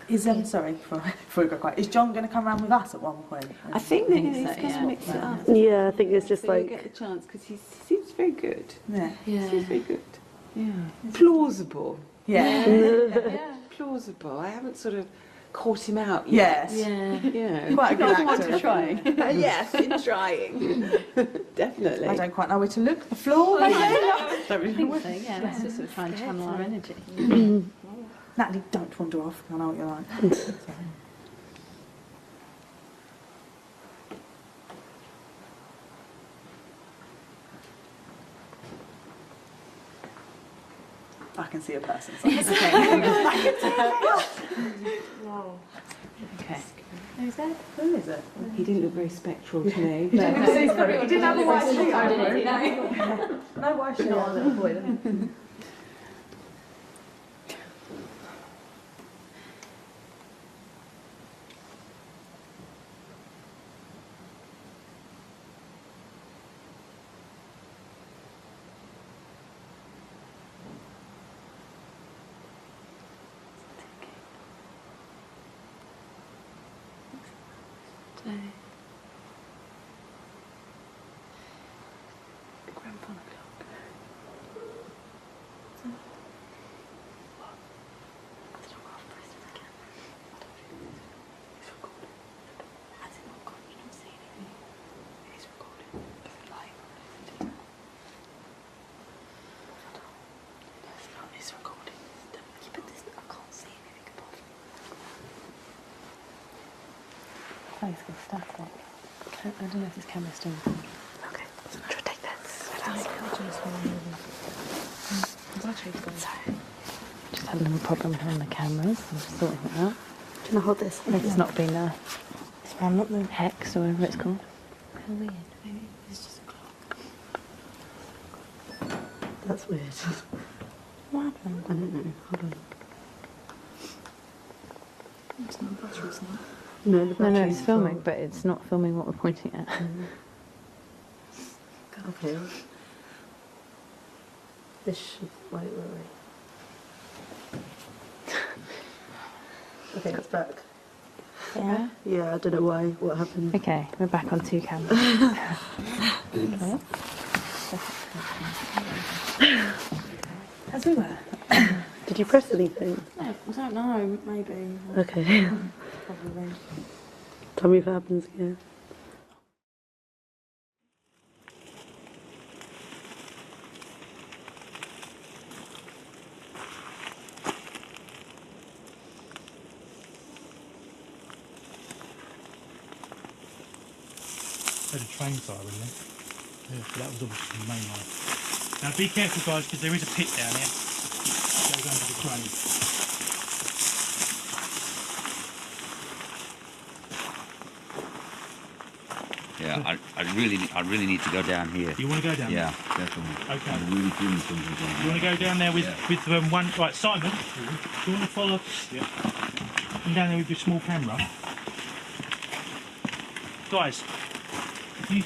Is sorry, before we go quiet, is John going to come round with us at one point? I think they're going to mix it up. Yeah, I think it's just so get the chance because he seems very good. Yeah. He seems very good. Yeah. Plausible. Yeah. Plausible. I haven't sort of caught him out yet. Yes. Yeah. Quite a good actor. Trying. Yes, in trying. Definitely. I don't quite know where to look. The floor, maybe? I think so, yeah. Let's just sort of try and channel our energy. Natalie, don't wander off. I know what you're like. see a person. Wow. Okay. Who's that? Who is it? He didn't look very spectral to me. He didn't have a white shirt on, did he? No white shirt Not a little boy, then. Thanks for the stuff. I don't know if this camera's still recording. Okay, should I take this? Sorry. Just had a little problem on the cameras. I'm just sorting it out. Do you want to hold this? It's not been I'm not the hex or whatever it's called. How weird. Maybe it's just a clock. That's weird. What happened? I don't know. Hold on. It's not a battery, it's not. No, the No, battery's it's filming, full. but it's not filming what we're pointing at. Okay. This should... Wait. I think it's back. Yeah? Yeah, I don't know why. What happened? Okay, we're back on 2 cameras. Okay. As we were. Did you press anything? No, I don't know. Maybe. Okay. Probably. Tell me if it happens again. Had a train siren there. Yeah, so that was obviously the main line. Now be careful guys, because there is a pit down here. It goes under the train. Yeah, I really need to go down here. You want to go down Yeah, there? definitely. Okay. I'm really feeling something down You want to go down there with one... Right, Simon, do you want to follow... Yeah. Come down there with your small camera. Guys, if you...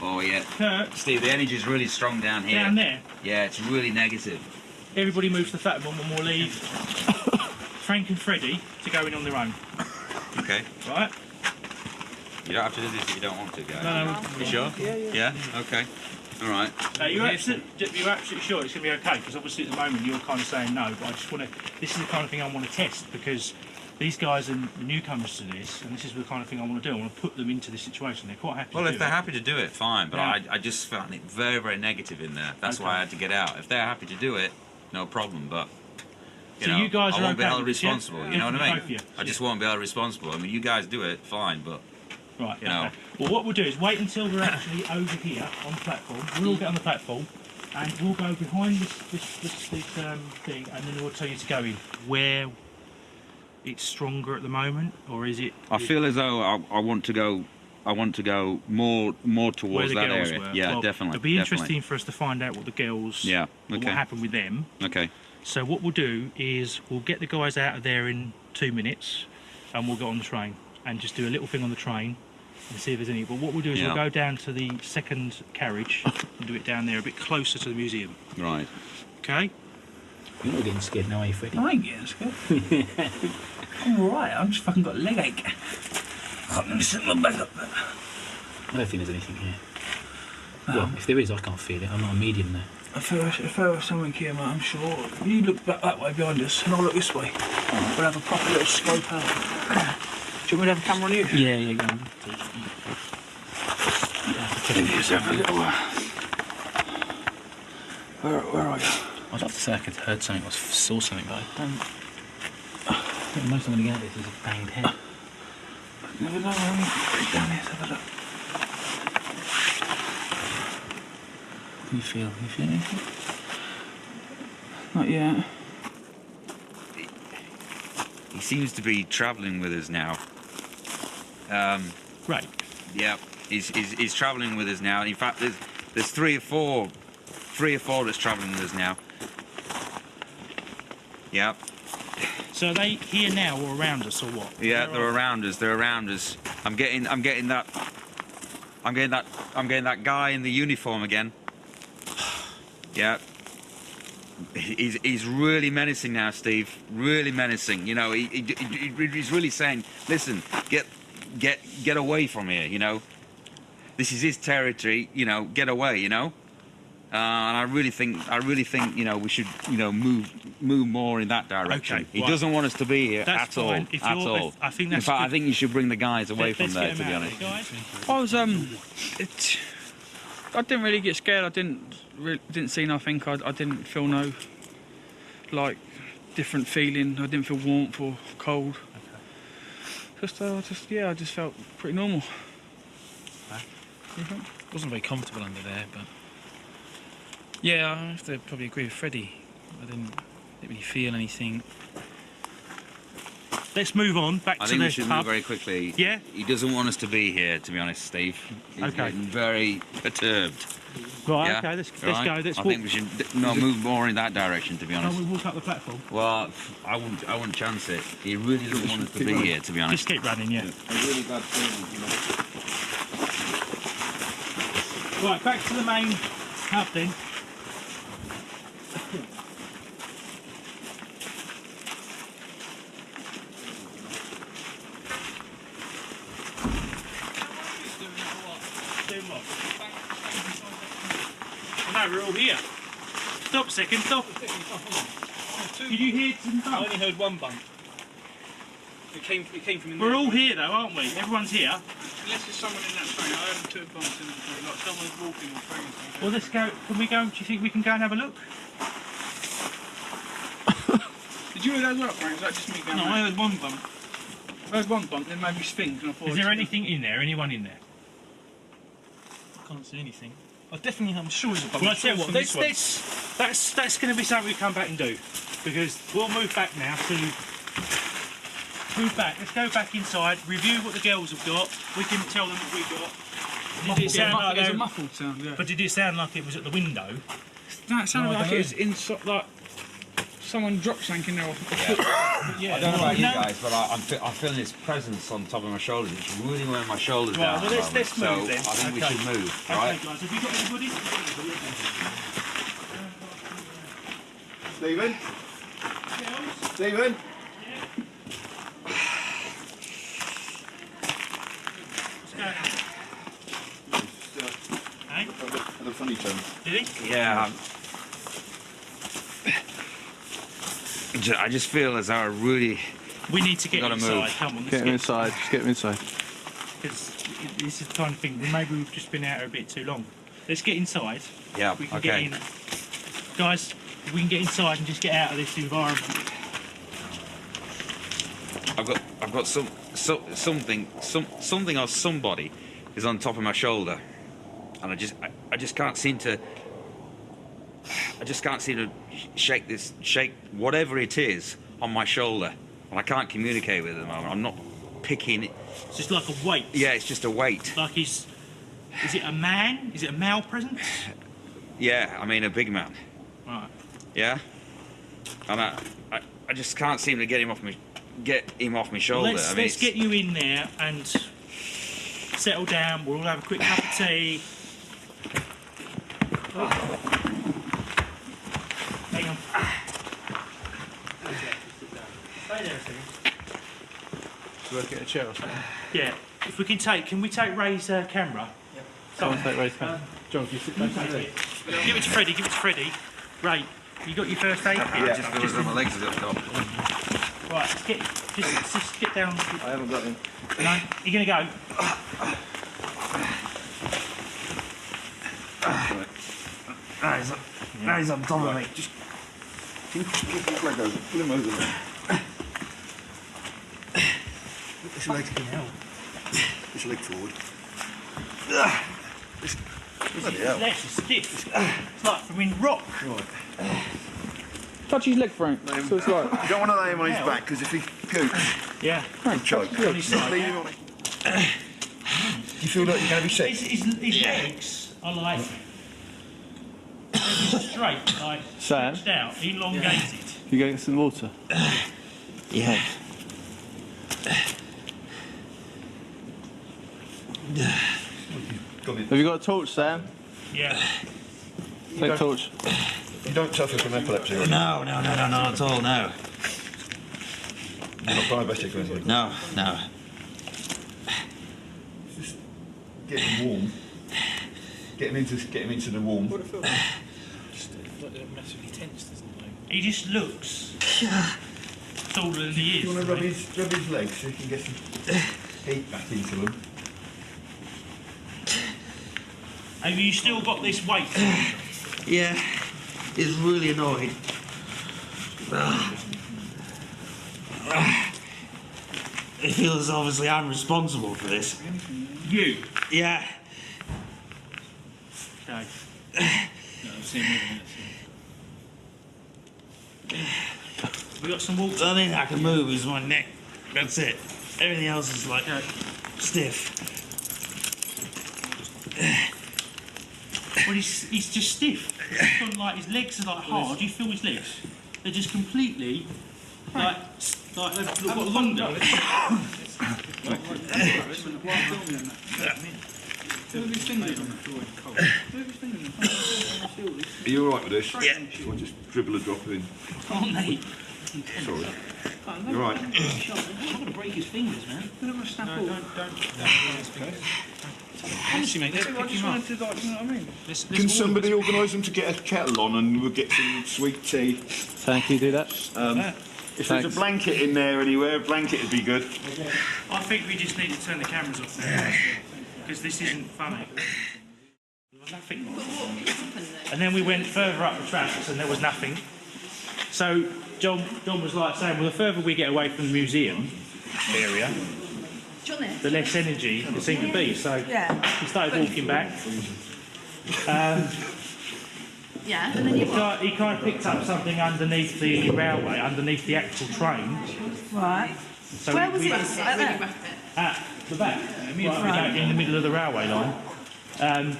Oh yeah. Kurt. Steve, the energy is really strong down here. Down there? Yeah, it's really negative. Everybody moves to the fat one and we'll leave Frank and Freddie to go in on their own. Okay. Right? You don't have to do this if you don't want to, guys. No. You sure? Yeah? Okay. All right. You're absolutely sure it's going to be okay? Because obviously at the moment you're kind of saying no, but I just want to... This is the kind of thing I want to test because these guys are newcomers to this, and this is the kind of thing I want to do. I want to put them into this situation. They're quite happy Well, to if do they're it. happy to do it, fine. But Yeah. I just found it very, very negative in there. That's Okay. why I had to get out. If they're happy to do it, no problem. But So you guys I are won't be okay held with this, yeah? responsible. You know what I Both of you. mean? I just won't be held responsible. I mean, you guys do it, fine. But Right, you know. okay. Well, what we'll do is wait until we're actually over here on the platform. We'll all get on the platform, and we'll go behind this thing, and then we'll tell you to go in. Where it's stronger at the moment, or is it? I feel as though I want to go. I want to go more Where towards the that girls area. were. Yeah, Well, definitely. It'll be definitely. interesting for us to find out what the girls. Yeah. What Okay. happened with them. Okay. So what we'll do is we'll get the guys out of there in 2 minutes, and we'll get on the train and just do a little thing on the train and see if there's any. But what we'll do is Yeah. we'll go down to the second carriage and do it down there a bit closer to the museum. Right. Okay. You're not getting scared now, are you, Freddie? I ain't getting scared. I'm alright, I've just fucking got a leg ache. Let me sit my back up there. I don't think there's anything here. Well, if there is, I can't feel it. I'm not a medium there. If there was something here, mate, I'm sure. You look back that way behind us, and I'll look this way. We'll have a proper little scope out. Do you want me to have a camera on you? Yeah, go on. Just have a little... Where are you? I'd like to say I could heard something or saw something, but I think the most I'm going to get out of this is a banged head. Never know, I mean, down here, let's have a look. Can you feel anything? Not yet. He seems to be travelling with us now. Right. Yeah, he's travelling with us now. In fact, there's three or four that's travelling with us now. Yeah. So are they here now or around us or what? Yeah, they're around us. They're around us. I'm getting that guy in the uniform again. Yeah. He's really menacing now, Steve. Really menacing. You know, he's really saying, listen, get away from here. You know, this is his territory. You know, get away. You know. And I really think, you know, we should, you know, move more in that direction. Okay, He right. doesn't want us to be here That's at all. fine. If At you're- all. I think In that's fact, I good. think you should bring the guys away from Let's there. get To them be out honest. there, guys. I was I didn't really get scared. I didn't see nothing. I didn't feel no like different feeling. I didn't feel warmth or cold. Okay. I just felt pretty normal. Wasn't very comfortable under there, but yeah, I have to probably agree with Freddie. I didn't really feel anything. Let's move on back I to think the we should pub. move very quickly. Yeah? He doesn't want us to be here, to be honest, Steve. He's Okay. getting very perturbed. Right, Yeah? okay, let's Right? go. Let's I walk. think we should move more in that direction, to be Can honest. we walk up the platform? Well, I wouldn't chance it. He really doesn't want us to be here, to be honest. Just keep running, yeah. A really bad feeling, you know. Right, back to the main hub then. No, we're all here. Stop a second, stop. Did you hear some bump? I only heard one bump. It came from in We're there. all here though, aren't we? Everyone's here. Unless there's someone in that train. I heard two bumps in the train. Like someone's walking or train. Well, let's go. Can we go? Do you think we can go and have a look? Did you hear those up, Frank? Was that just me going? No, I heard one bump. I heard one bump, then made me think, and I thought. Is there anything in there? Anyone in there? I can't see anything. I'm sure there's a bump. Well, I I'm tell you sure what, it's on this one. that's going to be something we come back and do, because we'll move back now to move back. Let's go back inside, review what the girls have got. We can tell them what we got. Did it sound like There's a muffled sound, yeah. But did it sound like it was at the window? No, it sounded No, I like don't it was inside, like someone dropped something in there. Yeah. I don't know about you guys, but I'm feeling his presence on top of my shoulders. It's really weighing my shoulders down. Well, let's move so then. I think we Okay. should move, Okay, right? guys, have you got anybody? Stephen? Stephen? What's going on? Hey? Had a funny chance. Did he? Yeah. I just feel as though I really. We need to get gotta inside. move. Come on, let's Get him inside. Just get him inside. Because this is the kind of thing. Maybe we've just been out a bit too long. Let's get inside. Yeah. We can Okay. get in. Guys, if we can get inside and just get out of this environment. I've got something or somebody is on top of my shoulder, and I just can't seem to. I just can't seem to shake whatever it is on my shoulder, and I can't communicate with them. I'm not picking it. It's just like a weight. Yeah, it's just a weight. Like is it a man? Is it a male presence? Yeah, I mean a big man. Right. Yeah, and I just can't seem to get him off my shoulder. Let's, I mean, let's get you in there and settle down. We'll all have a quick cup of tea. Hang on. Stay there a second. Should I get a chair or something? Yeah. If we can we take Ray's camera? Yeah. Someone take Ray's camera. John, you sit back Give it to Freddie. Give it to Freddie. Ray, you got your first aid kit? Yeah, just because my legs are up top. Right, just get down. I haven't got him. No, you're gonna go. Now he's on top of me. Just keep his leg over. Pull him over there. Push your legs Push your leg forward. Bloody hell. His legs are stiff. It's like from in rock. Right. Touch his leg, Frank. So it's like... You don't want to lay him on his back, because if he poops, he'll choke. Just leave him on it. Do you feel like you're going to be sick? His legs are like... They're straight, like Sam? stretched out, elongated. You go get some water? Yeah. Have you got a torch, Sam? Yeah. Take a torch. You don't suffer from epilepsy, right? No, not at all, no. You're not diabetic or anything? No. Just get him warm. Get him into the warm. Just like massively tense, doesn't he? He just looks taller than he is. Do you want to rub his legs so you can get some heat back into them? Have you still got this weight? Yeah, he's really annoyed. He feels obviously I'm responsible for this. You? Yeah. Okay. No, I've seen him. We got some water. The only thing I can move is my neck. That's it. Everything else is like stiff. Well, he's just stiff. He's got, like, his legs are like hard. Do you feel his legs? They're just completely like they've got longer. Are you alright with this? Yeah. Or just dribble a drop in? Oh, mate. Sorry. You're right. I'm not going to break his fingers, man. No, don't. Honestly, mate, let's pick him up. You know what I mean? Can somebody organise them to get a kettle on and we'll get some sweet tea? Thank you, do that. If there's a blanket in there anywhere, a blanket would be good. I think we just need to turn the cameras off now, because this isn't funny. There was nothing. And then we went further up the tracks and there was nothing. So John was like saying, well, the further we get away from the museum area, the less energy it seemed to be. So he started walking back. Yeah, and then he kind of picked up something underneath the railway, underneath the actual train. Right. So Where was this? Right there? At the back, right in the middle of the railway line. And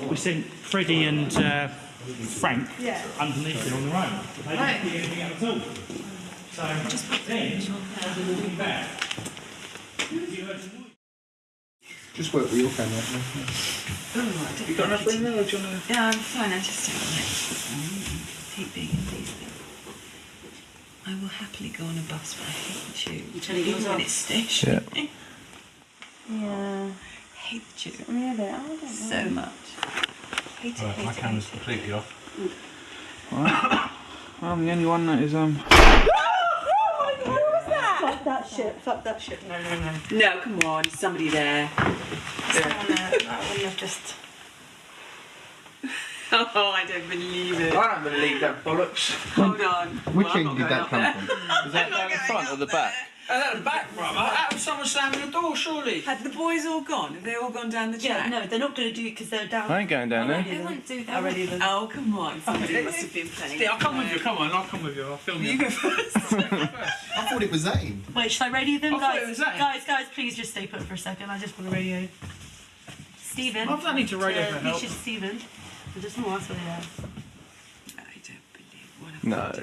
we sent Freddie and Frank underneath it on their own. They didn't see anything at all. So then, as we were walking back, you heard some noise. Just work with your camera. You got enough room there, or do you want to... Yeah, I'm fine. I just hate being in these things. I will happily go on a bus, but I hate the tube. Even when it's stationary. Yeah. I hate the tube. Really? I don't know. So much. Hate it, my camera's completely off. Right. I'm the only one that is Fuck that shit. No. No, come on, somebody there. Someone there, that when you've just... Oh, I don't believe it. I don't believe that bollocks. Hold on. Which end did that come from? Is that down the front or the back? At the back, brother. Out of someone slamming the door, surely. Had the boys all gone? Have they all gone down the track? Yeah, no, they're not going to do it because they're down. I ain't going down there. They wouldn't do that. Already then. Oh, come on. Somebody must have been playing. I'll come with you, come on, I'll come with you, I'll film you. You go first. I thought it was Zane. Wait, should I radio them? I thought it was that. Guys, please just stay put for a second. I just want to radio Stephen. I don't need to radio for help. Richard Stephen. I just want to ask where they are. I don't believe one of No.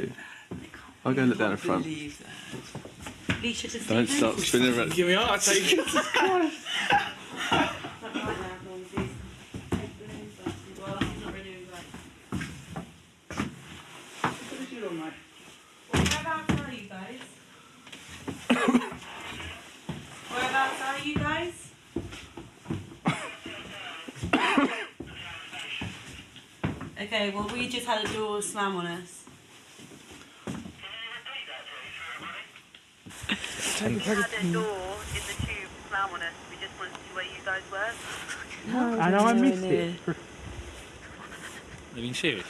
I'll go look down the front. believe that. Leisha to Don't stop spinning around. Give me out, I take it. Whereabouts are you guys? Whereabouts are you guys? Okay, well we just had a door slam on us. We had a door in the tube slam on us. We just wanted to see where you guys were. I know I missed it. Are you being serious?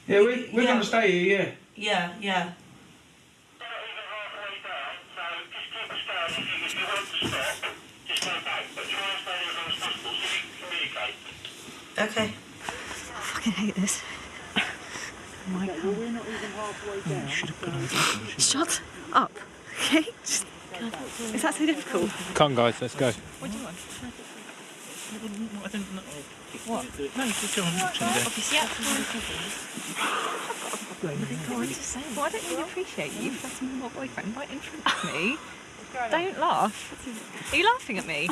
Yeah, we're going to stay here, yeah. Yeah. Okay. I fucking hate this. Oh my God. We're not even halfway down. Should have put on the Shut up. Okay? Just, is that so difficult? Come on, guys, let's go. What do you want? I don't know. What? No, just go on watching there. Obviously, well, I don't really appreciate you flirting with my boyfriend right in front of me. Don't laugh. Are you laughing at me?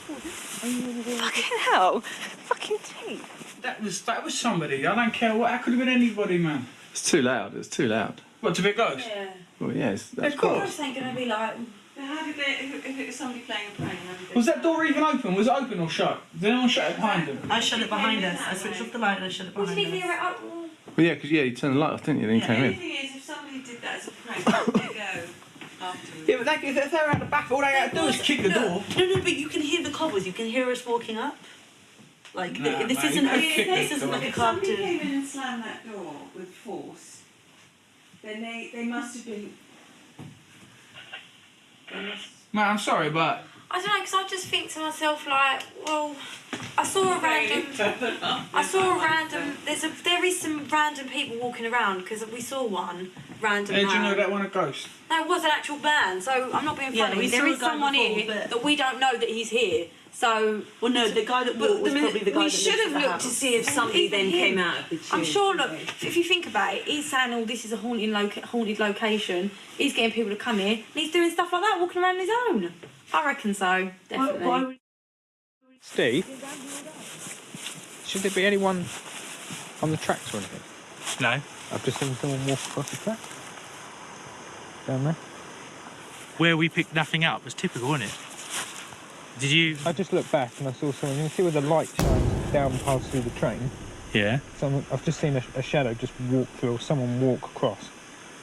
Fucking hell. Fucking tape. That was somebody. I don't care what. That could have been anybody, man. It's too loud. It's too loud. What, to be close? Yeah. Well, yes. That's Of cool. course. They going to be like. How did they, if it was somebody playing a prank, how did they... Was that door even open? Was it open or shut? Did anyone shut it behind them? I shut it behind us. I switched off the light and I shut it behind us. Did he hear it up? Well, yeah, because you turned the light off, didn't you? Then you came in. The thing is, if somebody did that as a prank, where would they go afterwards? Yeah, but if they're out the back, all they got to do is kick the door. No, but you can hear the cobbles. You can hear us walking up. Like, Nah, this mate, isn't you can't kick this the isn't door. like a If somebody cartoon. came in and slammed that door with force, then they must have been... Man, I'm sorry, but... I don't know, because I just think to myself, like, well, I saw a random. There is some random people walking around because we saw one random. How do you know man. that one a ghost? No, it was an actual man. So I'm not being Yeah, funny. we There saw is a guy someone before, here but- that we don't know that he's here. So, well, no, the guy that walked was probably the guy we that should lives have in the looked to house. see if somebody Even then him. came out of the tube. I'm sure. Look, if you think about it, he's saying, "Oh, this is a haunted location." He's getting people to come here, and he's doing stuff like that, walking around on his own. I reckon so, definitely. Steve, should there be anyone on the tracks or anything? No. I've just seen someone walk across the track. Down there. Where we picked nothing up was typical, isn't it? Did you? I just looked back and I saw someone. You can see where the light shines down past through the train. Yeah. Someone. I've just seen a shadow just walk through, or someone walk across.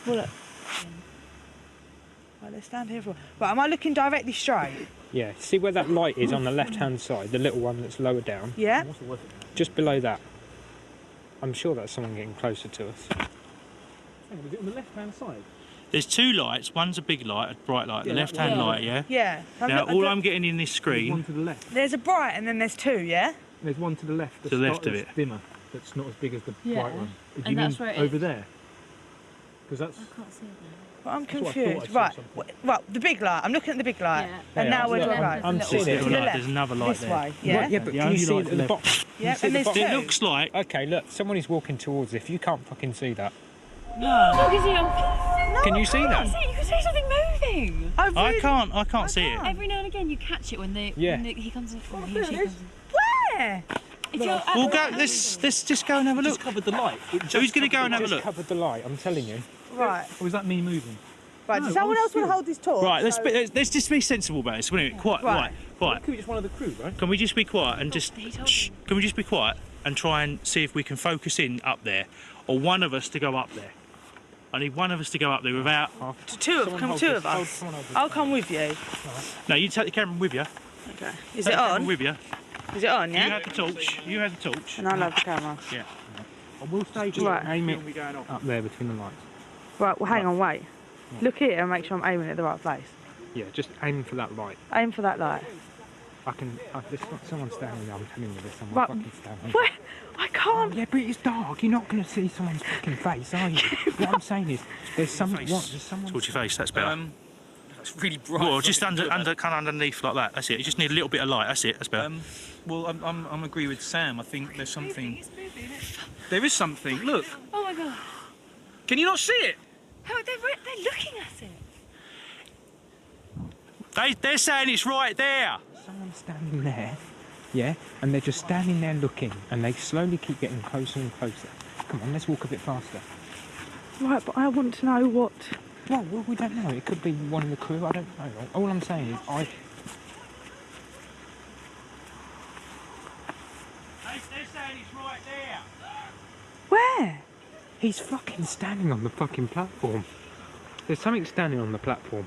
Well, look. Right, let's stand here for. Right, am I looking directly straight? Yeah. See where that light is on the left-hand side, the little one that's lower down. Yeah. Just below that. I'm sure that's someone getting closer to us. Was it on the left-hand side? There's two lights. One's a big light, a bright light. The left-hand light, yeah. Yeah. Now all I'm getting in this screen. One to the left. There's a bright and then there's two, yeah? There's one to the left. To the left of it. Dimmer. That's not as big as the Yeah. bright one. Do And you that's mean where it over is. there? Because that's. I can't see that. Well, I'm That's what I thought confused. I saw Right, something. right, the big light. I'm looking at the big light. Yeah. And now where do I left go? I'm There's a seeing little it. To the left. There's another light This there. way, yeah? Right, yeah, but The can only you see light at the left. bottom? Yeah, Can you see and at the there's It two. looks like. Okay, look, someone is walking towards it. If you can't fucking see that. No. Can you see that? You can see something moving. I can't see it. Every now and again you catch it when he comes in. Or he or she comes in. Where? If you're at We'll the go. right Let's just go and have a look. Covered the light. Who's going to go and have a Just look? covered the light, I'm telling you. Right. Or was that me moving? Right, No, does someone I'm else want to still- hold this torch? Right, So- let's just be sensible about this. Wait a minute. Quiet. Right. Quiet. Could be just one of the crew, right? Can we just be quiet and just? Shh, can we just be quiet and try and see if we can focus in up there, or one of us to go up there? I need one of us to go up there without. Two of us. I'll come with you. No, you take the camera with you. Okay. Is Take it the camera on? with you. Is it on, You yeah? have the torch. You have the torch. And I'll have the camera. Yeah. I will stay just Right. aim it up there between the lights. Right, well, hang on, wait. Look here and make sure I'm aiming at the right place. Yeah, just aim for that light. Aim for that light. There's someone standing there, I'm telling you, there's someone Right. fucking standing Where? I can't. Yeah, but it's dark, you're not going to see someone's fucking face, are you? What I'm saying is, there's someone... There's someone... Towards your face. That's better. That's really bright. Well, just kind of underneath like that. That's it. You just need a little bit of light. That's it. That's better. Well, I'm agree with Sam. I think there's something. There is something. Look. Oh my god. Can you not see it? Oh, they're looking at it. They're saying it's right there. Someone's standing there, yeah, and they're just standing there looking, and they slowly keep getting closer and closer. Come on, let's walk a bit faster. Right, but I want to know what... Well, we don't know. It could be one of the crew. I don't know. All I'm saying is, They're saying it's right there. Where? He's fucking standing on the fucking platform. There's something standing on the platform.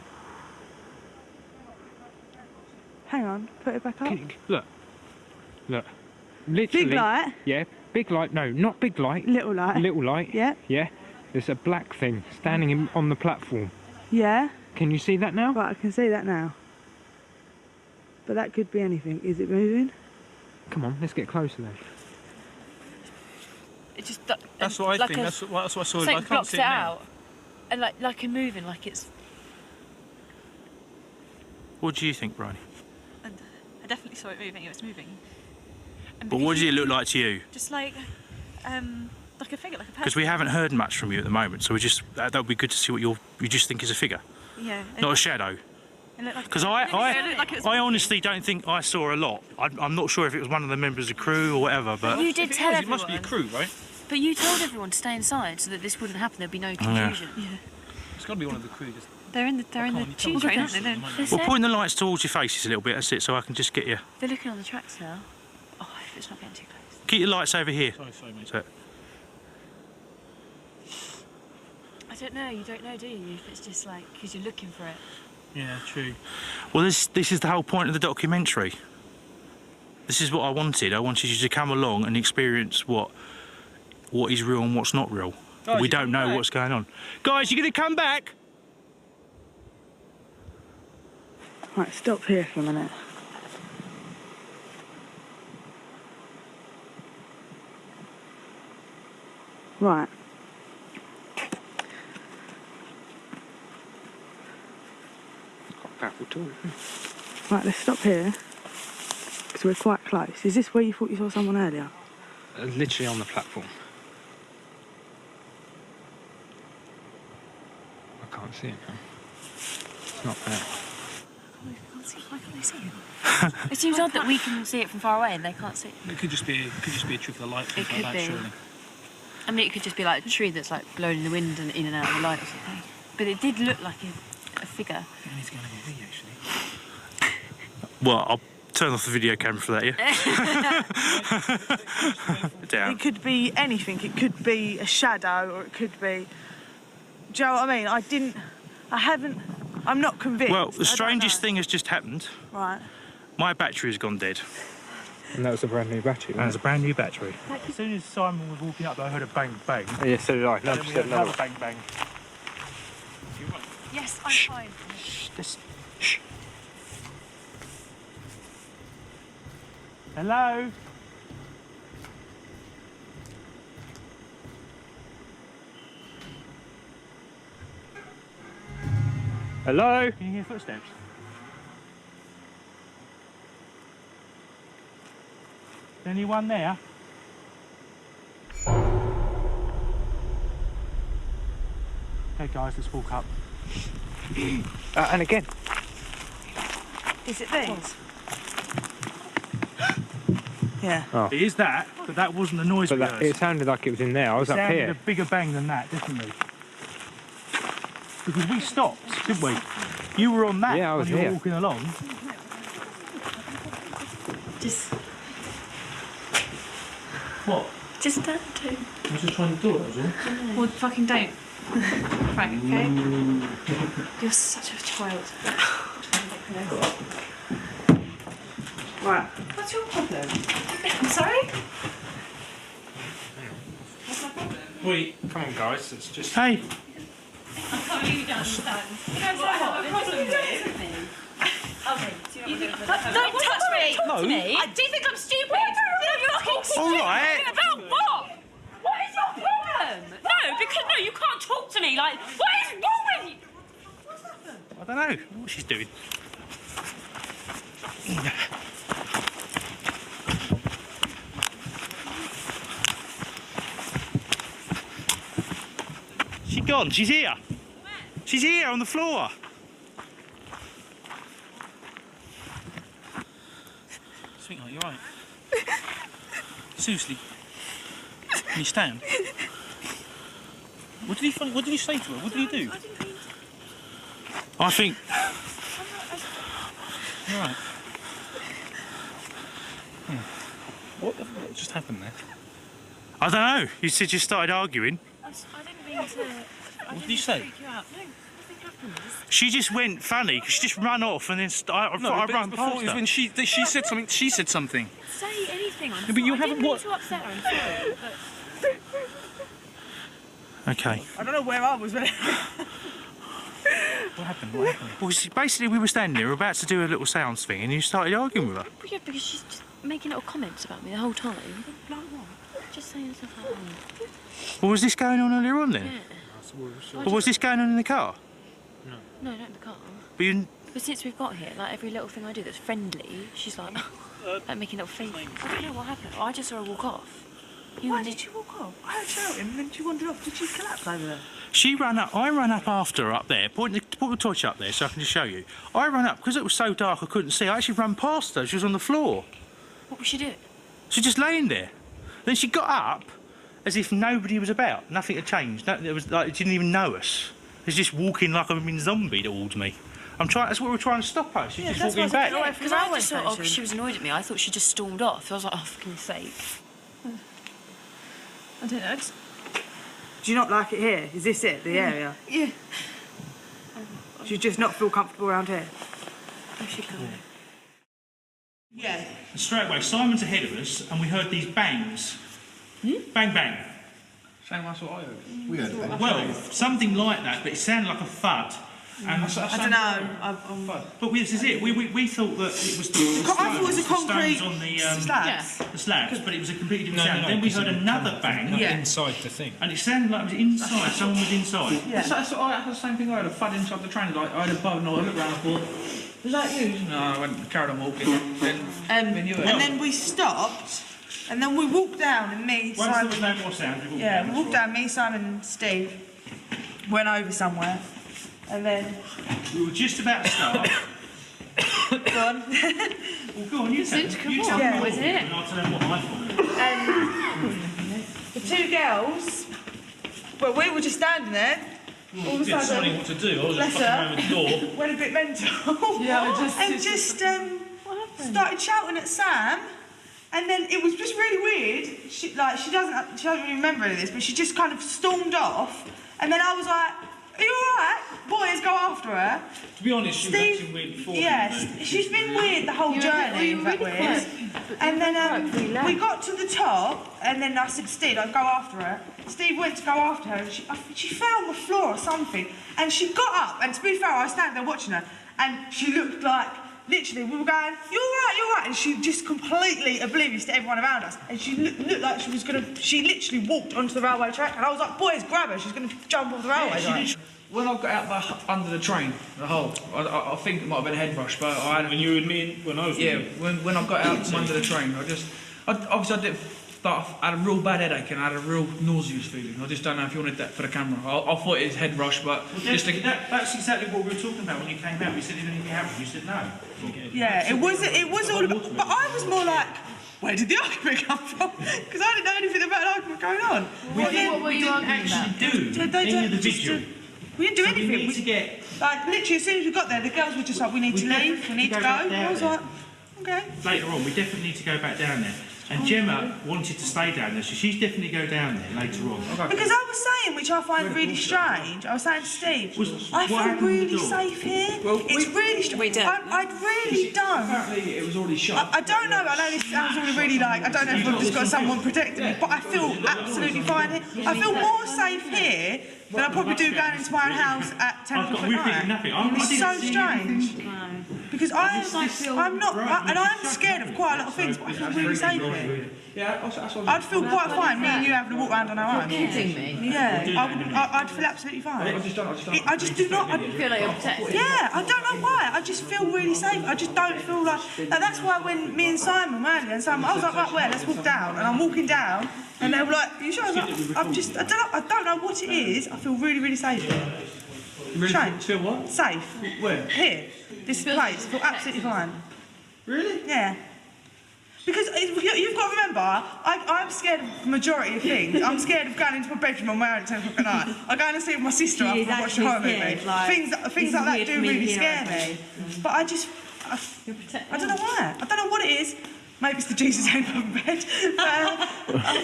Hang on, put it back up. Look. Literally. Big light? Yeah, big light. No, not big light. Little light. Little light. Yeah. Yeah. There's a black thing standing on the platform. Yeah. Can you see that now? Right, I can see that now. But that could be anything. Is it moving? Come on, let's get closer then. It just That's what I like think. That's what I saw. Something I can't blocks see it it now. out, and like a moving, like it's. What do you think, Bryony? And I definitely saw it moving. It was moving. And But what does it look like to you? Just like a figure, like a person. Because we haven't heard much from you at the moment, so we just that would be good to see what you just think is a figure, Yeah. not a shadow. Because I honestly don't think I saw a lot. I'm not sure if it was one of the members of the crew or whatever, but You did tell everyone. It must be a crew, right? But you told everyone to stay inside so that this wouldn't happen. There'd be no confusion. Yeah. It's got to be one of the crew. They're in the tube train, aren't they? We'll point the lights towards your faces a little bit. That's it, so I can just get you. They're looking on the tracks now. Oh, if it's not getting too close. Keep your lights over here. Sorry, mate. So, I don't know. You don't know, do you? If it's just like because you're looking for it. Yeah, true. well, this is the whole point of the documentary. This is what I wanted. I wanted you to come along and experience what is real and what's not real. Guys, we you don't come know back? what's going on. Guys, you going to come back? Right, stop here for a minute. Right. Quite powerful tool. Right, let's stop here. Because we're quite close. Is this where you thought you saw someone earlier? Literally on the platform. I can't see it now. It's not there. Why can't they see it? It seems odd that we can see it from far away and they can't see it. It could just be a trick of the light. It could like be. that, surely. I mean, it could just be like a tree that's like blown in the wind and in and out of the light or something. But it did look like a figure. I need to go and have a wee, actually. Well, I'll turn off the video camera for that, yeah? Down. It could be anything. It could be a shadow or it could be... Do you know what I mean? I'm not convinced. Well, the strangest thing has just happened. Right. My battery has gone dead. And that was a brand new battery. And it's a brand new battery. As soon as Simon was walking up, I heard a bang bang. Yeah, so did I. And then we heard another bang bang. Yes, I'm fine. Shh. Hello? Hello? Can you hear footsteps? Is anyone there? Okay guys, let's walk up. And again. Is it these? Yeah. Oh. It is that, but that wasn't the noise we heard. It sounded like it was in there. I was up It here. sounded a bigger bang than that, definitely. Because we stopped, didn't we? You were on that Yeah, I was when you here. were walking along. Just What? don't do. I was just trying to do it, that was all. Well, fucking don't. Frank, okay? You're such a child. Right. What's your problem? I'm sorry? Wait, come on guys, it's just... Hey! I can't believe you don't understand. You know what I have a problem with? Okay, don't touch me! No. Do you think I'm stupid? You're fucking stupid! Alright. About what? What is your problem? No, you can't talk to me. Like, what is wrong with you? What's happened? I don't know what she's doing. She's gone, she's here. She's here on the floor. Sweetheart, you're right. Seriously. Can you stand? What did you say to her? What did you do? I think... You're right. What just happened there? I don't know. You said you started arguing. I didn't mean to... What did you say? Freak you out. No, nothing happened. She just went funny because she just ran off and then I ran before past her. when she said something. She said something. Say anything. I'm but you I haven't didn't mean what? to upset her. I'm sorry. But... Okay. I don't know where I was. What happened? What happened? Well, basically, we were standing there, we were about to do a little sounds thing, and you started arguing with her. Yeah, because she's just making little comments about me the whole time. Like what? Just saying stuff like that. Well, was this going on earlier on then? Yeah. Or was this going on in the car? No, not in the car. But you... But since we've got here, like every little thing I do that's friendly, she's like making little faces. I don't know what happened. I just saw her walk off. Why did you walk off? I heard shouting and then she wandered off. Did she collapse over there? She ran up, I ran up after her up there, put the torch up there so I can just show you. I ran up, because it was so dark I couldn't see, I actually ran past her, she was on the floor. What was she doing? She was just laying there. Then she got up as if nobody was about, nothing had changed. No, it was like she didn't even know us. She's just walking like a zombie towards me. That's what we're trying to stop her. She's just walking back. Because I just thought, because she was annoyed at me, I thought she just stormed off. I was like, oh, for goodness sake. I don't know. Do you not like it here? Is this it, the area? Yeah. Do you just not feel comfortable around here? I should go. Yeah. And straight away, Simon's ahead of us, and we heard these bangs. Bang, bang. Same as what I heard. We heard that. Well, something like that, but it sounded like a thud. And I don't know. But this is it. We thought that it was the I thought it was a concrete stones on the slabs. the slabs, but it was a completely different sound. Then we heard another bang. Inside the thing. And it sounded like it was inside. Someone was inside. Yeah. That's I had the same thing. I had a thud inside the train. Like I had a bug, and I looked around. I thought, "Was that you?" No, I went carried on walking. And then we stopped, and then we walked down, and me, Once Simon. there was no more sound, we walked Yeah, down. we walked down. Me, Simon, and Steve went over somewhere, and then we were just about to start. Go on. Well, go on, you tell them. You tell them what and I'll tell them what I thought. And the two girls, well, we were just standing there. All of a Deciding sudden, what to do. I was just bless fucking around the door. went a bit mental. Started shouting at Sam, and then it was just really weird. She doesn't really remember any of this, but she just kind of stormed off, and then I was like, "Are you alright? Boys, go after her." To be honest, she was acting weird before. Yes, she's been weird the whole journey. Weird. And then we got to the top, and then I said, "Steve, I'd go after her." Steve went to go after her, and she fell on the floor or something, and she got up. And to be fair, I was standing there watching her, and she looked like, literally, we were going, "You're right," and she just completely oblivious to everyone around us, and she looked like she was she literally walked onto the railway track, and I was like, "Boys, grab her, she's gonna jump off the railway track." When I got out under the train, the hole, I think it might have been a head rush, but I had... When you were with me, when I was with you? When I got out from under the train, obviously I did... But I had a real bad headache and I had a real nauseous feeling. I just don't know if you wanted that for the camera. I thought it was head rush, but... That's exactly what we were talking about when you came out. We said, "Is anything happened?" You said no. Yeah, it was all about... But I was more like, where did the argument come from? Because I didn't know anything about the argument going on. What were you arguing about? Any of the vigil. We didn't do So anything. we need to get... Like, literally, as soon as we got there, the girls were just like, "We need to leave, we need to go." I was like, okay. Later on, we definitely need to go back down there. And Gemma wanted to stay down there, so she's definitely go down there later on. Because I was saying, which I find really strange, I was saying to Steve, I feel really safe here. It's really strange. I really don't. Apparently it was already shut. I don't know, I know this sounds all really like, I don't know if I've just got someone protecting me, but I feel absolutely fine here. I feel more safe here than I probably do going into my own house at 10 o'clock at night. It's so strange. Because I'm not, and I'm scared of quite a lot of things, but I feel really safe here. Yeah, I'd feel quite fine, me and you having a walk around on our own. You're kidding me? Yeah, I'd feel absolutely fine. I just do not. You feel like you're protected? Yeah, I don't know why. I just feel really safe. I just don't feel like that's why when me and Simon were earlier, and Simon, I was like, "Right, where? Let's walk down." And I'm walking down, and they were like, "Are you sure?" I was like, I don't know what it is. I feel really, really safe here. Really feel what? Safe. Where? Here. This place. I feel absolutely fine. Really? Yeah. Because you've got to remember, I'm scared of the majority of things. I'm scared of going into my bedroom on my own at 10 o'clock at night. I go and sleep with my sister after I watch a horror movie. Things like that do really scare me. But I don't know why. I don't know what it is. Maybe it's the Jesus ain't on bed. I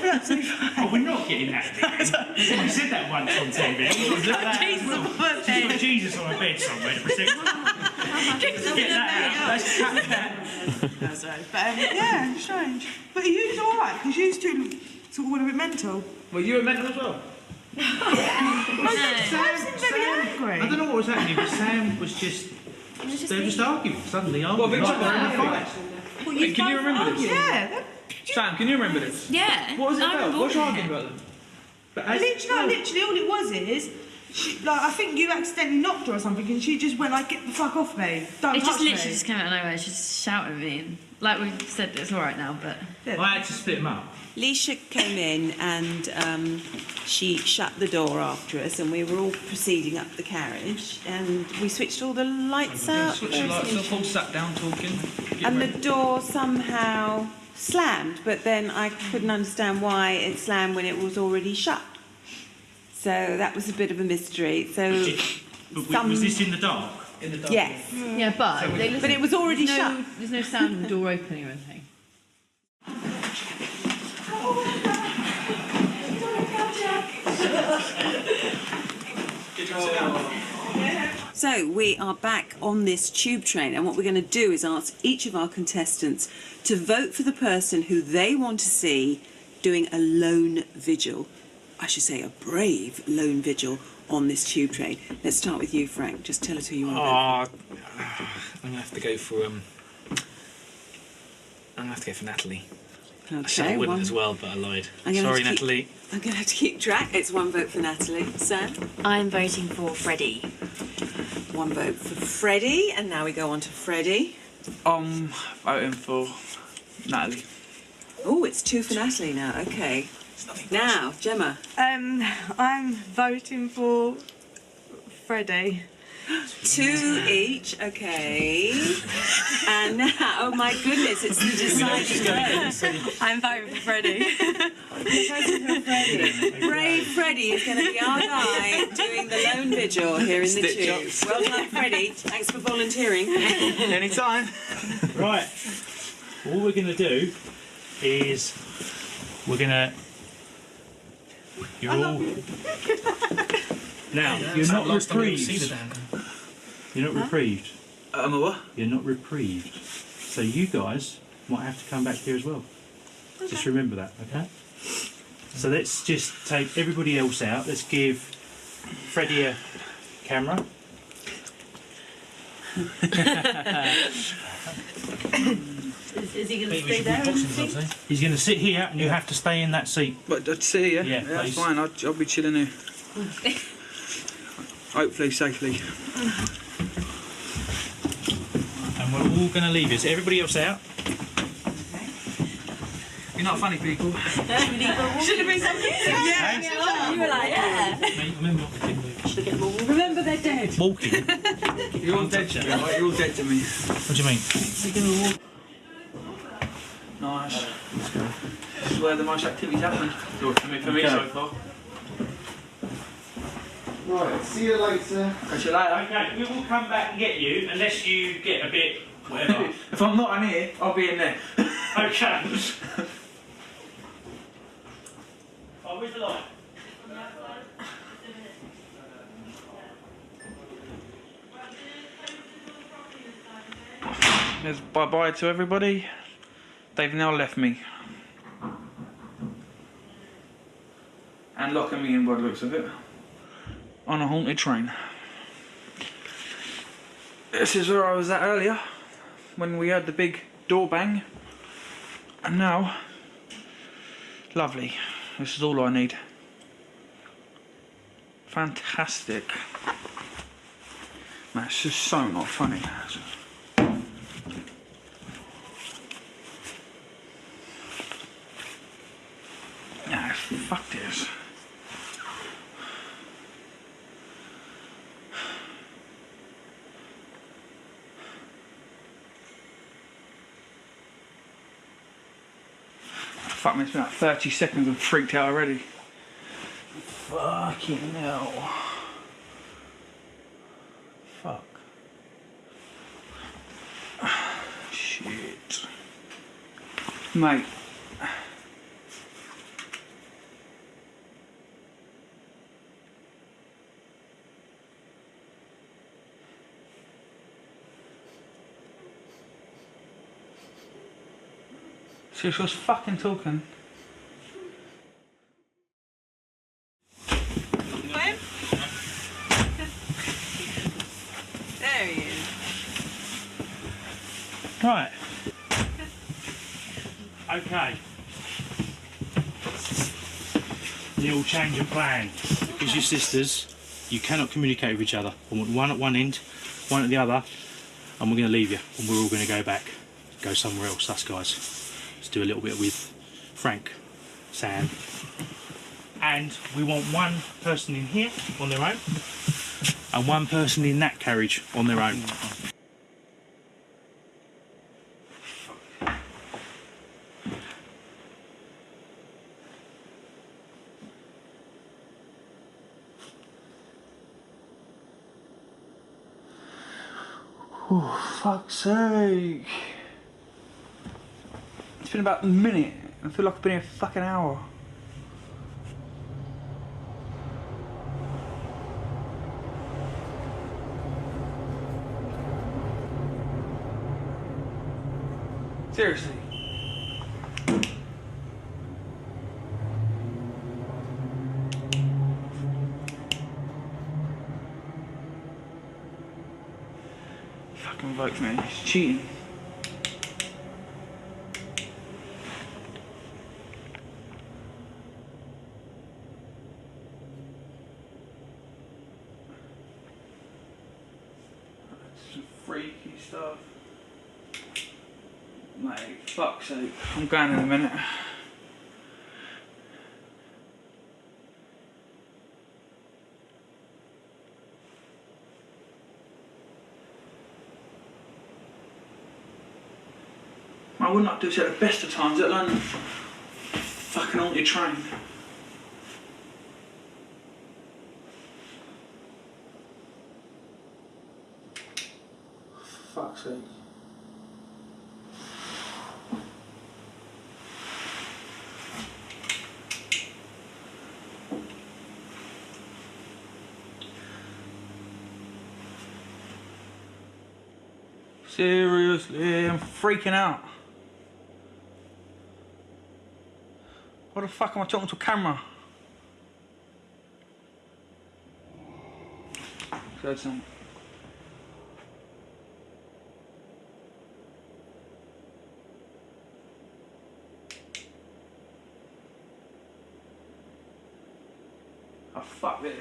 feel absolutely fine. Oh, we're not getting that bit. You said that once on TV. Jesus on my bed. She's got Jesus on her bed somewhere to protect her. Get that out. Let's cut that. That's right. But yeah, strange. But are you alright? Because you two sort of went a bit mental. Well, you were mental as well? Sam seemed very angry. I don't know what was happening, but Sam was just... They were just arguing. Suddenly arguing. Well, like they're in a fight. Can you remember this? Yeah. Sam, can you remember this? Yeah. What was it I about? remember What's your all of argument it. about them? But Literally, all it was is, like, I think you accidentally knocked her or something, and she just went like, "Get the fuck off me! Don't It touch just me!" literally just came out of nowhere. She just shouted at me. And, like we said, it's all right now, but I had to split them up. Leisha came in and she shut the door after us, and we were all proceeding up the carriage, and we switched all the lights out. Switch the lights off, all sat down talking. And the door somehow slammed, but then I couldn't understand why it slammed when it was already shut. So that was a bit of a mystery. So Was this in the dark? In the dark. yes. Yeah, but But it was already there's shut. There's no sound of the door opening or anything. So we are back on this tube train, and what we're going to do is ask each of our contestants to vote for the person who they want to see doing a lone vigil. I should say a brave lone vigil on this tube train. Let's start with you, Frank. Just tell us who you want to vote for. I'm gonna have to go for Natalie. Okay, I said I wouldn't one- as well, but I lied. I'm gonna Sorry, have to keep- Natalie. I'm going to have to keep track. It's one vote for Natalie. Sam? I'm voting for Freddie. One vote for Freddie, and now we go on to Freddie. I'm voting for Natalie. Oh, it's two for Natalie now. Okay. Now, Gemma. I'm voting for Freddie. Two each, okay. And now, oh my goodness, it's the deciding vote. I'm voting for Freddie. Brave Freddie is going to be our guy doing the lone vigil here in the tube. Well done, Freddie. Thanks for volunteering. Anytime. Right. All we're going to do is we're going to. You're all. Now, you're not reprieved. You're not reprieved. Am I what? You're not reprieved. So you guys might have to come back here as well. Just remember that, okay? So let's just take everybody else out. Let's give Freddie a camera. Is he going to stay there? He's going to sit here and you have to stay in that seat. But I'd see you. Yeah, that's please. fine. I'll be chilling here. Hopefully safely. And we're all going to leave you. So everybody else out. You're not funny people. Should have been something. Yeah. You were like, yeah. Remember they're dead. Walking. You're all dead to me. Right? You're all dead to me. What do you mean? Nice. This is where the most activity's happened. For me so far. Right, see you later. Catch you later. Okay, we will come back and get you unless you get a bit whatever. If I'm not in here, I'll be in there. Okay. Oh, where's the light? There's bye-bye to everybody. They've now left me. And locking me in by the looks of it. On a haunted train. This is where I was at earlier. When we heard the big door bang. And now... Lovely. This is all I need. Fantastic. Man, it's just so not funny. Nah, fuck this. Fuck me, it's been like 30 seconds and freaked out already. Fucking hell. Fuck. Shit. Mate. She was fucking talking. There he is. Right. Okay. little change of plan. Because you're sisters, you cannot communicate with each other. I want one at one end, one at the other, and we're going to leave you, and we're all going to go back, go somewhere else, us guys. Let's do a little bit with Frank, Sam, and we want one person in here on their own, and one person in that carriage on their own. Oh, fuck's sake. It's been about a minute. I feel like I've been here a fucking hour. Seriously. Fucking vote me. It's cheating. Some freaky stuff. Mate, fuck's sake. I'm going in a minute. I would not do this at the best of times, let alone fucking haunted train. Fuck's sake. Seriously, I'm freaking out. What the fuck am I talking to a camera? Said something. Oh, fuck this.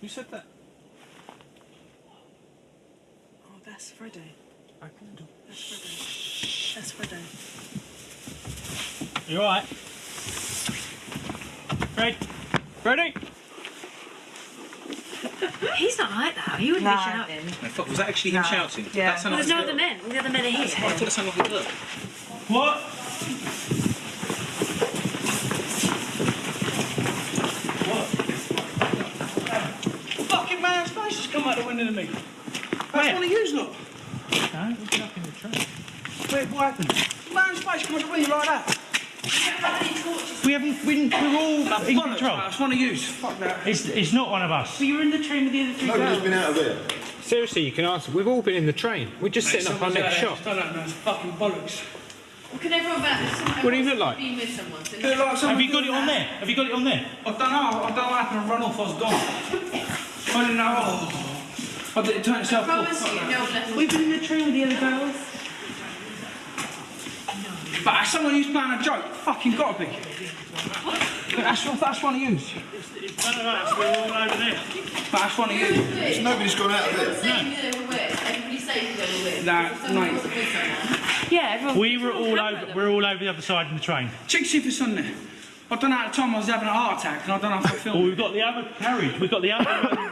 Who said that? Oh, that's Freddie. Open the door. That's Freddie. That's Freddie. You alright? Fred? Freddie? He's not like that. He wouldn't be shouting. No, fuck, was that actually him shouting? Yeah. That sounded There's like no a other girl. men. The other men are here. I thought it sounded like a girl. What? Fucking man's face has come out the window to me. That's one of yous, look. No, we're up in the train. Wait, what happened? Man's face come out the window like that. We're all in control. That's one of yous. Fuck that. It's not one of us. But you were in the train with the other two girls. Nobody's been out of there. Seriously, you can answer. We've all been in the train. We're just setting up our next shop. I don't know, it's fucking bollocks. Well, can everyone What do you look like? be with someone? So Have you got it on there? Have you got it on there? I don't know. I don't know what happened. I run off. I was gone. I didn't know. Oh. I didn't turn itself off. promise you, no one left. We've been in the train with the other girls. But as someone who's playing a joke, fucking gotta be. That's one of yous. It's none of us. We're all over there. But that's one of yous. Nobody's gone out of there. Everybody saying they were with. That night. Yeah, everyone. We're all over the other side in the train. Check see if it's on there. I don't know at the time I was having a heart attack and I don't know if I filmed. Well, we've got the other carriage. We've got the other.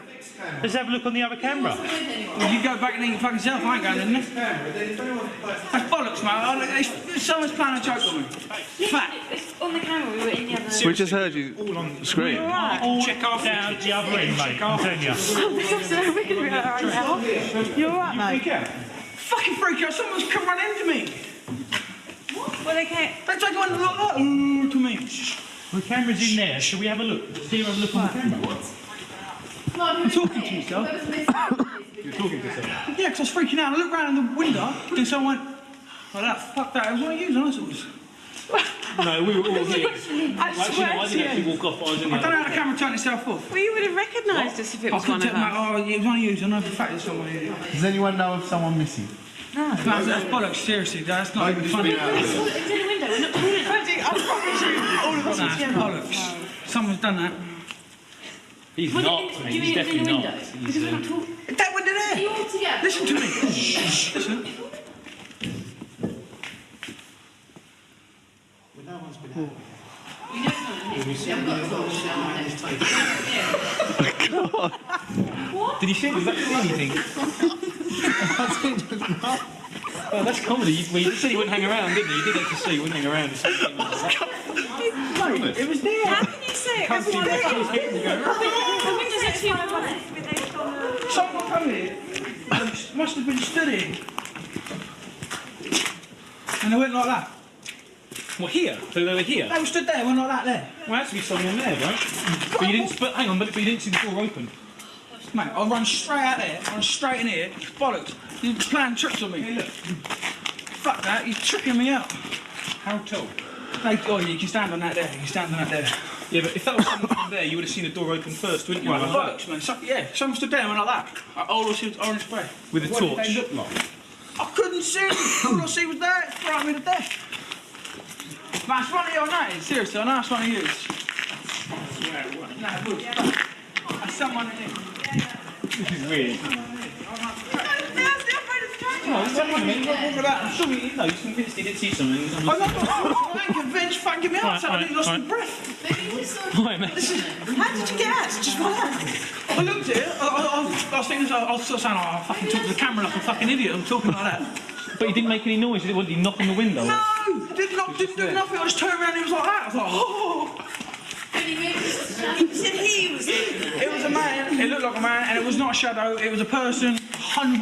Let's have a look on the other camera. Well, you go back and eat your fucking self. I ain't going in there. That's bollocks, mate. Someone's playing a joke on me. Fact. It's on the camera. We were in the other. We just heard you scream. You're right. All Check off down the other end, mate. I'm telling you. You're alright, mate. Fucking freak out. Someone's come run into me. Well, they can't. They tried to run like that. Ooh, to me. The camera's in there. Shall we have a look? See, have a look on the camera. I'm talking to myself. You're talking to yourself? Yeah, because I was freaking out. I looked round in the window, and someone went, oh, that, fuck that, it was one of you, and I thought it was. No, we were all here. I Actually, no, I didn't actually walk off, but I was in the I don't know how the camera turned itself off. Well, you would have recognised us if it was one of us. Oh, it was one of you, I know for a fact it's someone here. Does anyone know of someone missing? No. That's bollocks, seriously, that's not even funny. It's in the window, we're not doing it. I promise you, all of us That's bollocks. Someone's done that. He's not, he's definitely not. That window there! you all together? Listen to me. Listen. No one's been out. What? Did he see? Was that anything? Oh, that's comedy. Well, you said he wouldn't hang around, didn't he? You did actually say he wouldn't hang around. Mate, it was there. How can you say it was one of us? The windows are too high. Someone come here. Must have been stood here. And they went like that. Well, here? So they were here? They were stood there, went like that there. Well, has to be someone there, right? But you didn't. But hang on, but you didn't see the door open. Mate, I run straight out there, I run straight in here. Bollocks. You're playing tricks on me. Hey, look. Fuck that, you're tricking me out. How tall? Oh, you can stand on that there, you can stand on that there. Yeah, but if that was someone from there, you would have seen the door open first, wouldn't you? Right, bollocks, man. Someone stood there and went like that. All I see was orange spray. With a torch. What did they look like? I couldn't see. All I see was there, it frightened me to death. Man, it's one of you, I know. Seriously, I know it's one of you. No, look. That's someone in here. This is weird. No, someone in here. I'm sure you know, you're convinced he did see something. I ain't convinced. Fucking give me up. I lost my breath. Listen, how did you get out? Just one out. I looked at it. I was thinking, I was sort of saying, oh, I fucking talk to the camera like a fucking idiot. I'm talking like that. But he didn't make any noise. He didn't knock on the window. No, didn't do nothing. I just turned around and he was like that. I was like, oh. He said he was there. It was a man. It looked like a man, and it was not a shadow. It was a person. 100%.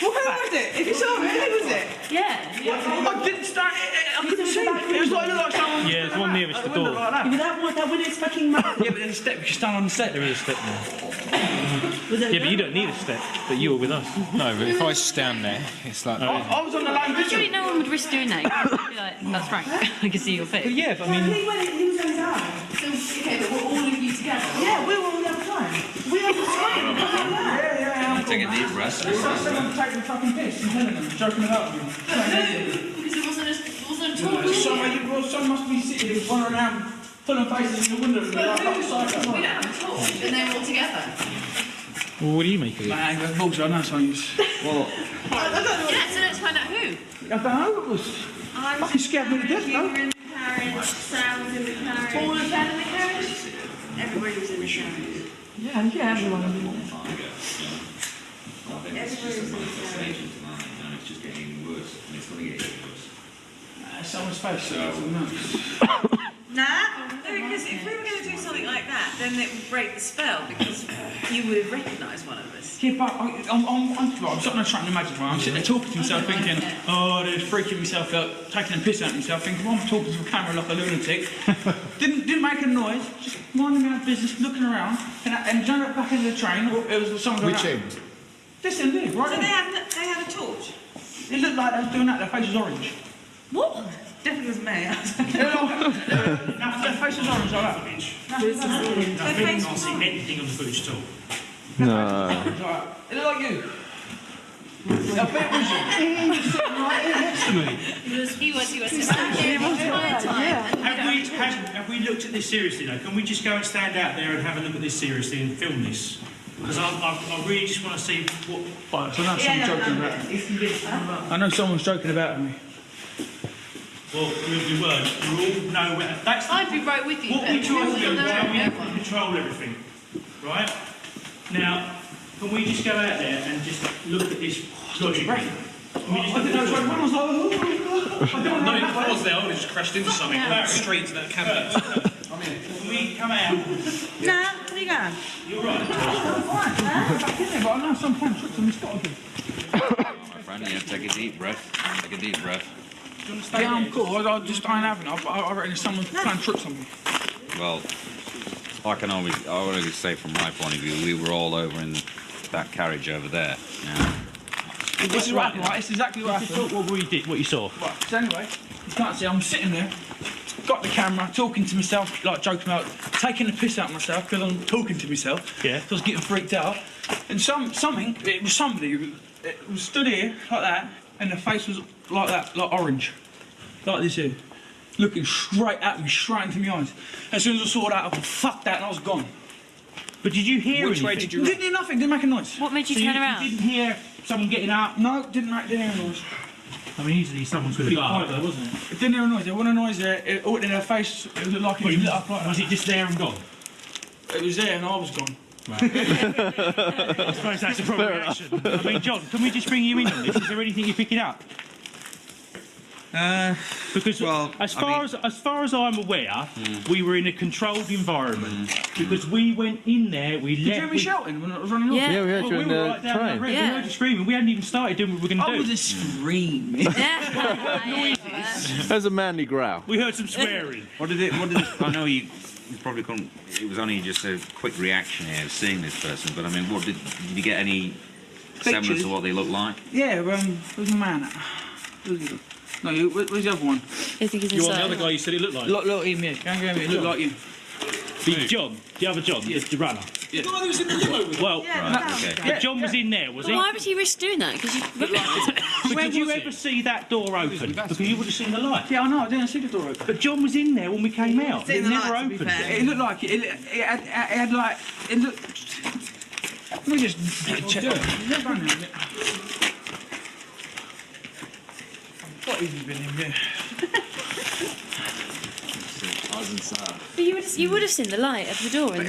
Well, who was it? If you saw it, who was it? Yeah. I didn't stand. I couldn't see. It was like, it looked like someone. Yeah, it's one nearest the door. Like that. Yeah, but that window's fucking mad. Yeah, but there's a step. You can stand on the step. There is a step there. Yeah, but you don't need a step. But you were with us. No, but if I stand there, it's like. I was on the line vigil. Surely no one would risk doing that. You'd be like, that's Frank. I can see your face. But yeah, but I mean. He was on his arm. So, okay, but we're all of you together? Yeah, we were all the other time. We were the time. Yeah. Take a deep breath. Someone taking fucking piss and telling them, joking about me. Because it wasn't a talk. Someone must be sitting there wandering around, pulling faces in the window. We don't have a talk, and they were all together. Well, what do you make of it? Nah, that's bullshit. I know something. Well, Yeah, so let's find out who. I don't know. It was fucking scared me to death, though. in the carriage, Sam was in the carriage. All of them in the carriage? Everybody was in the carriage. Yeah, everyone was in there. It's just getting even worse, and it's going to get even worse. Someone's face. Nah, because if we were going to do something like that, then it would break the spell because you would have recognised one of us. Yeah, but I'm sort of trying to imagine. I'm sitting there talking to myself, thinking, oh, they're freaking myself out, taking a piss out of myself, thinking, well, I'm talking to a camera like a lunatic. didn't make a noise, just minding my own business, looking around, and jumped back into the train. It was someone going Which out. end? This end here, right? So they had a torch? It looked like they was doing that. Their face was orange. What? Definitely was me. Their face was orange like that. I can't see anything on the footage at all. No. It looked like you. I bet it was you. He was sitting right here next to me. He was standing there the entire time. Have we looked at this seriously though? Can we just go and stand out there and have a look at this seriously and film this? Because I really just want to see what. So I know someone's joking about me. I know someone's joking about me. Well, we weren't. We all know where. That's I'd be right with you. what we try to do. We control everything, right? Now, can we just go out there and just look at this logically? I didn't know when I was like, No, it was there. I would have just crashed into something straight into that cabinet. Can we come out? Nah, where are you going? You're right. I'm fine. I'm back in there, but I know some playing tricks on this bottle. My friend, yeah, take a deep breath. Take a deep breath. Yeah, I'm cool. I ain't having it. I reckon there's someone playing tricks on me. Well, I can always say from my point of view, we were all over in that carriage over there. Yeah. This is what happened, right? It's exactly what happened. What you saw. Right, so anyway, you can't see, I'm sitting there, got the camera, talking to myself, like joking about, taking the piss out of myself, because I'm talking to myself. Yeah. So I was getting freaked out. And it was somebody, it was stood here, like that, and the face was like that, like orange. Like this here. Looking straight at me, straight into my eyes. As soon as I saw that, I thought, fuck that, and I was gone. But did you hear Which anything? way did you Didn't hear nothing, didn't make a noise. What made you So turn around? You didn't hear someone getting up? No, didn't hear a noise. I mean, easily someone could have Quite though, wasn't it? It didn't hear a noise, there wasn't a noise there. It in her face, it looked like it was lit up like that. Was it just there and gone? It was there and I was gone. Right. I suppose that's a proper reaction. I mean, John, can we just bring you in on this? Is there anything you're picking up? Because as far as I'm aware, we were in a controlled environment because we went in there. We Did you hear me shouting when I was running off? Yeah, we we were right down the road. We heard you screaming. We hadn't even started doing what we were going to do. I was just screaming. There's a manly growl. We heard some swearing. What did it? I know you probably couldn't. It was only just a quick reaction here, seeing this person. But I mean, did you get any semblance of what they look like? Yeah, where's my man? No, where's the other one? I think he's You're inside. the other guy you said it looked like. Look him, yeah. Go and get him. It looked like you. Big John, the other John, the runner. Yeah. Well, but John was in there, was he? Why would he risk doing that? Because But did you ever see that door open? Because you would have seen the light. Yeah, I know. I didn't see the door open. But John was in there when we came out. It never opened. It looked like it. It had like. It looked. Let me just check. What even been in there? I was inside. But you would have seen the light of the door. And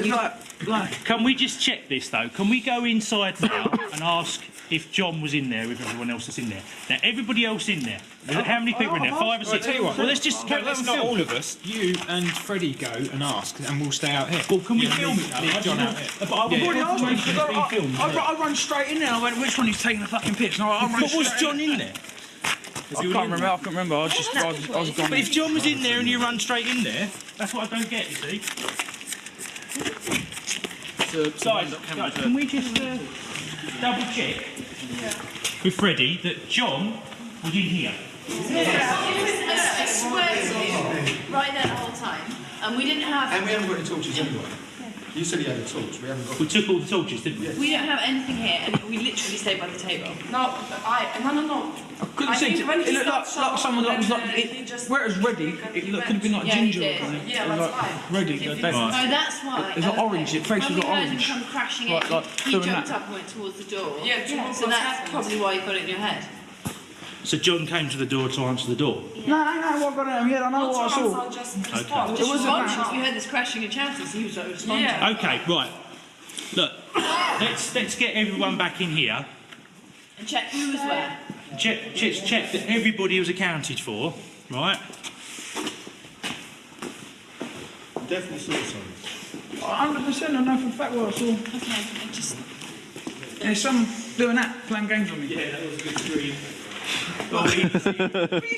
Can we just check this though? Can we go inside now and ask if John was in there with everyone else that's in there? Now everybody else in there. How many people are in there? 5 or 6? Well, I tell you what, well, let's just go. let's not all of us. You and Freddie go and ask, and we'll stay out here. Well, can we film it? Leave John out here. But I've already asked him if it's being filmed. I run straight in there. I went, which one is taking the fucking piss? No, I run But was John in there? I can't remember. I was gone. But if John was in there and you run straight in there, that's what I don't get, you see. Guys, can we just double check with Freddie that John was in here? I swear to you, right there the whole time, and we didn't have. And we haven't got any torches anyway. You said you had a torch. We haven't got. We took all the torches, didn't we? We don't have anything here, and we literally stayed by the table. No. I couldn't see it. It looked like someone that was like. Where it was ready, it could have been like ginger. Yeah, that's like ready. So that's why. It was like orange. It face was like When we orange. heard him come crashing Like in, he doing jumped that. up and went towards the door. Yeah, So that's probably why you got it in your head. So John came to the door to answer the door. No, what got out of here? I know what I saw. Just It wasn't responses. that. We heard this crashing and shouting, so he was responding. Okay, right. Look, let's get everyone back in here. And check who was where. Check that everybody was accounted for, right? Definitely saw something. 100%. I know for a fact what I saw. Okay, I just. There's some doing that, playing games on me. Yeah, that was a good dream. But you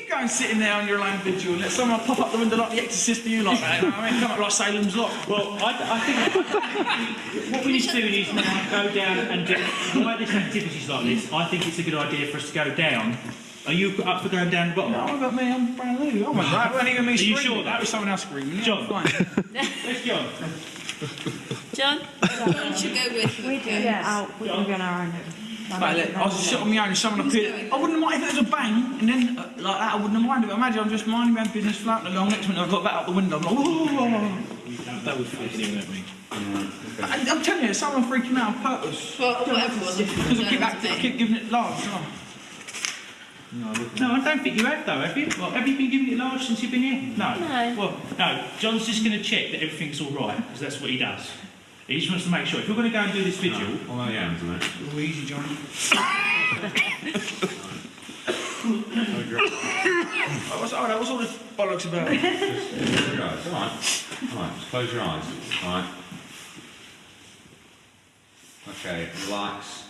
go and sit in there on your own vigil and let someone pop up the window like the Exorcist to you like that. You know what I mean? Come up like Salem's Lot. Well, I think what we need to do is now go down and do. Why this activities like this, I think it's a good idea for us to go down. Are you up for going down the bottom? No, what about me? I'm brand new. Oh my God, it wasn't even me screaming. Are you sure that was someone else screaming? John. Where's John? John? John should go with we do. Yeah, we can go on our own. Right, I was just sitting on my own and someone appeared. I wouldn't mind if it was a bang, and then like that, I wouldn't have minded. But imagine I'm just minding my own business, floating along. Next minute, I've got that out the window. I'm like, whoa. That would freak you out, me. I'm telling you, someone freaking out on purpose. Well, whatever was it. Because I keep giving it large. No, I don't think you have though, have you? Well, have you been giving it large since you've been here? No. Well, no. John's just going to check that everything's all right, because that's what he does. He just wants to make sure. If you're going to go and do this vigil... Well, I am, isn't it? Oh, easy, John. What's all this bollocks about? Close your eyes, all right. All right, just close your eyes. All right. Okay, relax.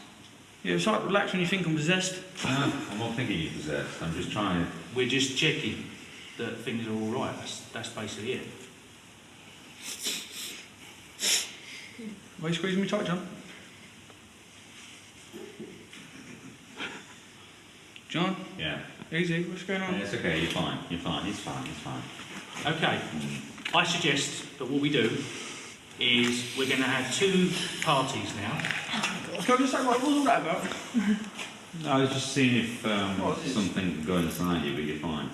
Yeah, it's like relax when you think I'm possessed. No, I'm not thinking you're possessed. I'm just trying to... We're just checking that things are all right. That's basically it. Why are you squeezing me tight, John? John? Yeah. Easy, what's going on? Yeah, it's okay, you're fine. It's fine. Okay, I suggest that what we do is we're going to have 2 parties now. Can I just say what was all that about? No, I was just seeing if something could go inside you, but you're fine.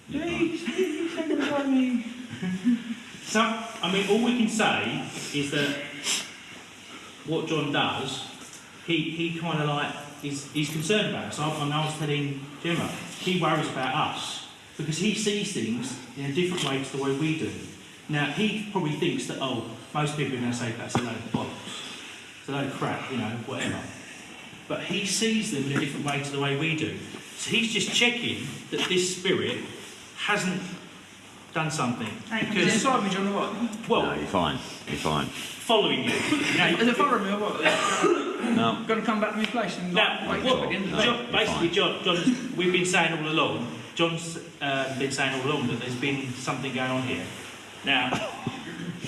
He's taking inside me. So, I mean, all we can say is that what John does, he kind of like, he's concerned about us. And I was telling Gemma, he worries about us because he sees things in a different way to the way we do. Now, he probably thinks that, oh, most people are going to say that's a load of bollocks, it's a load of crap, you know, whatever. But he sees them in a different way to the way we do. So he's just checking that this spirit hasn't done something. Because inside me, John, or what? Well, no, you're fine. Following you. Is it following me or what? No. Going to come back to my place and wait till the end of the day. Basically, John's, we've been saying all along, John's been saying all along that there's been something going on here. Now,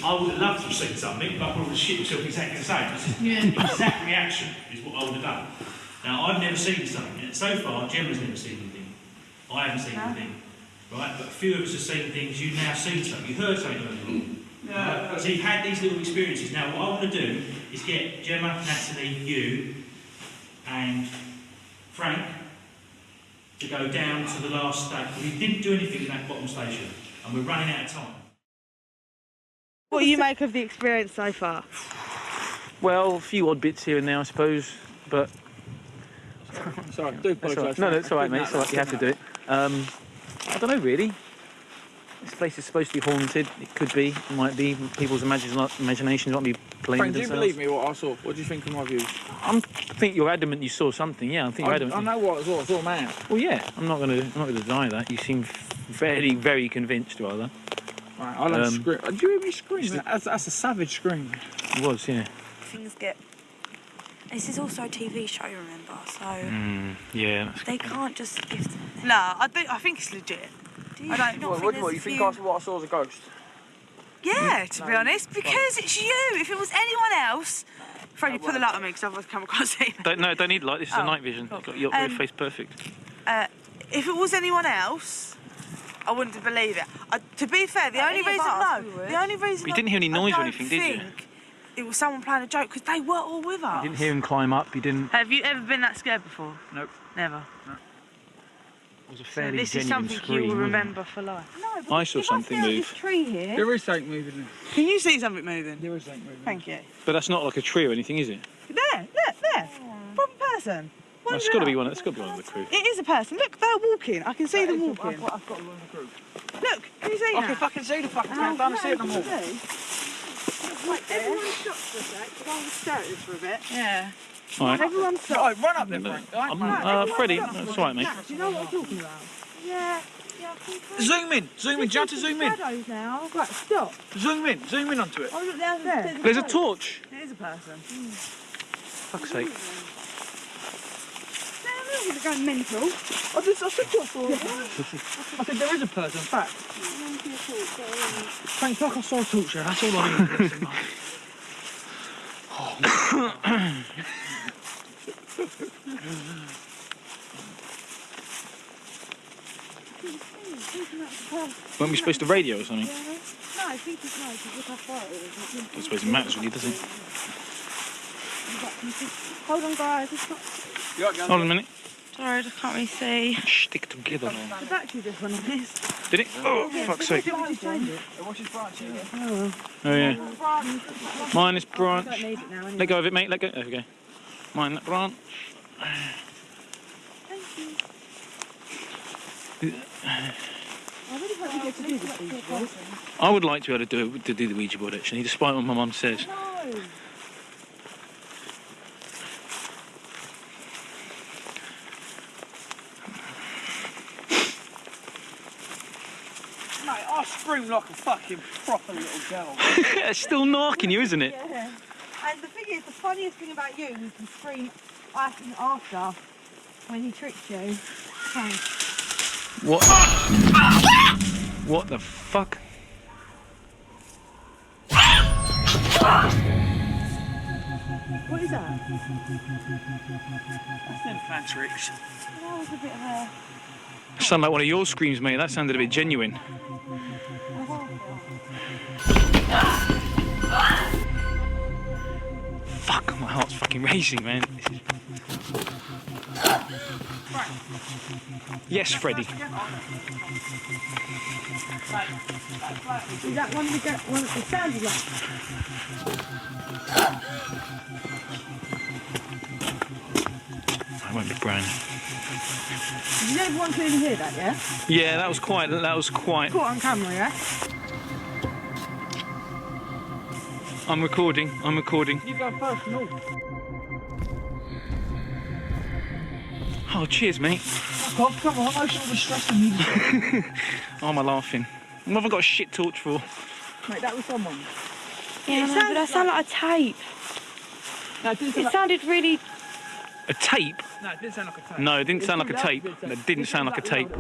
I would have loved to have seen something, but I would have shit myself exactly the same. It's the exact reaction is what I would have done. Now, I've never seen something. So far, Gemma's never seen anything. I haven't seen anything. Right? But a few of us have seen things. You've now seen something. You heard something earlier on. Yeah. So you've had these little experiences. Now, what I want to do is get Gemma, Natalie, you, and Frank to go down to the last stage. We didn't do anything in that bottom station, and we're running out of time. What do you make of the experience so far? Well, a few odd bits here and there, I suppose, but... Sorry, I do apologise. No, it's all right, mate. It's all right. You have to do it. I don't know, really. This place is supposed to be haunted. It could be. It might be. People's imaginations might be playing Frank, with do you themselves. believe me what I saw? What do you think of my views? I think you're adamant you saw something. Yeah, I think you're adamant. I know what I saw, man. Well, yeah. I'm not gonna deny that. You seem very, very convinced, rather. Right, I'll have scream. Do you hear me scream? That's a savage scream. It was, yeah. Things get. This is also a TV show, remember? So yeah. they can't just give them. No, I think it's legit. Do you I don't. not What think you think what I saw was a ghost? Yeah, to be honest, because it's you. If it was anyone else, Freddie, put the light on me because otherwise I can't see. Don't need light. This is a night vision. Cool. You've got your face perfect. If it was anyone else, I wouldn't believe it. To be fair, the only reason But you didn't hear any noise or anything, did you? It was someone playing a joke because they were all with us. You didn't hear him climb up. You didn't. Have you ever been that scared before? Nope. Never. No. It was a fairly this is genuine something scream, you will wasn't it? remember for life. No, I saw something move. This tree here. There is something moving there. Can you see something moving? There is something moving. Thank you. But that's not like a tree or anything, is it? There, look, there. Proper person. Well, it's got to be one. It's got to be one of the crew. It is a person. Look, they're walking. I can see them walking. I've got one of the crew. Look, can you see I can fucking see the fucking thing. I see it no more. Like, everyone stopped for a sec, because I was staring for a bit. Yeah. All right. Everyone stopped. Right, run up there, Frank. Freddie, that's all right, mate. Do you know what I'm talking about? Yeah. Zoom in. Do you have to zoom in? Shadows now. Right, stop. Zoom in onto it. Oh, look, there. There's a torch. It is a person. Fuck's sake. They're going mental. I said torch for it. I said there is a person, in fact. Thank fuck I saw a torch there. That's all I need. Weren't we supposed to radio or something? No, I think it's nice. Look how far it is. I suppose it matters really, doesn't it? Hold on, guys. Hold on a minute. Sorry, I can't really see. Stick together. The battery just went on this. Did it? Oh, fuck's sake. Oh, yeah. Mine is branch. Let go of it, mate. Let go. There we go. Mine, that branch. I would like to be able to do the Ouija board, actually, despite what my mum says. No. Mate, I scream like a fucking proper little girl. It's still knocking you, isn't it? Yeah. And the thing is, the funniest thing about you, you can scream after when he tricks you. What? What the fuck? What is that? That's them Fantrix. That was a bit of a... Sounded like one of your screams, mate. That sounded a bit genuine. Fuck, my heart's fucking racing, man. Yes, Freddy. Is that one that sounded like? I won't be grand. Did everyone clearly hear that, yeah? Yeah, that was quite... Caught on camera, yeah? I'm recording. You go first, no. Oh, cheers, mate. Fuck off, come on, I should be stressing you. Oh, am I laughing? What have I got a shit torch for? Mate, that was someone. Yeah, no, but that sounded like a tape. No, it sounded really... A tape? No, it didn't sound like a tape. No, it didn't sound like a tape. It didn't sound like a tape.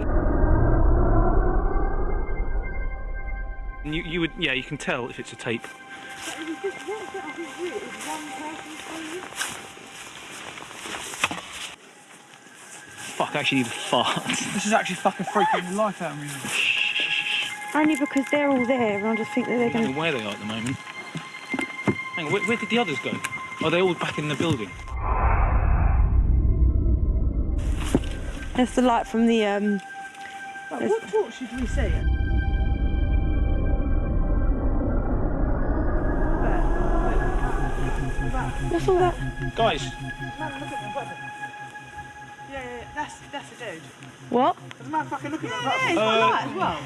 You would... Yeah, you can tell if it's a tape. Fuck, I actually need a fart. This is actually fucking freaking the life out of me. Only because they're all there and I just think that they're I don't going know where they are at the moment. Hang on, where did the others go? Are they all back in the building? That's the light from the... What torch did we see? What's all that? Guys! Man, look at the weapon. Yeah, that's a dude. What? There's a man fucking looking at that. Yeah, he's got a light as well.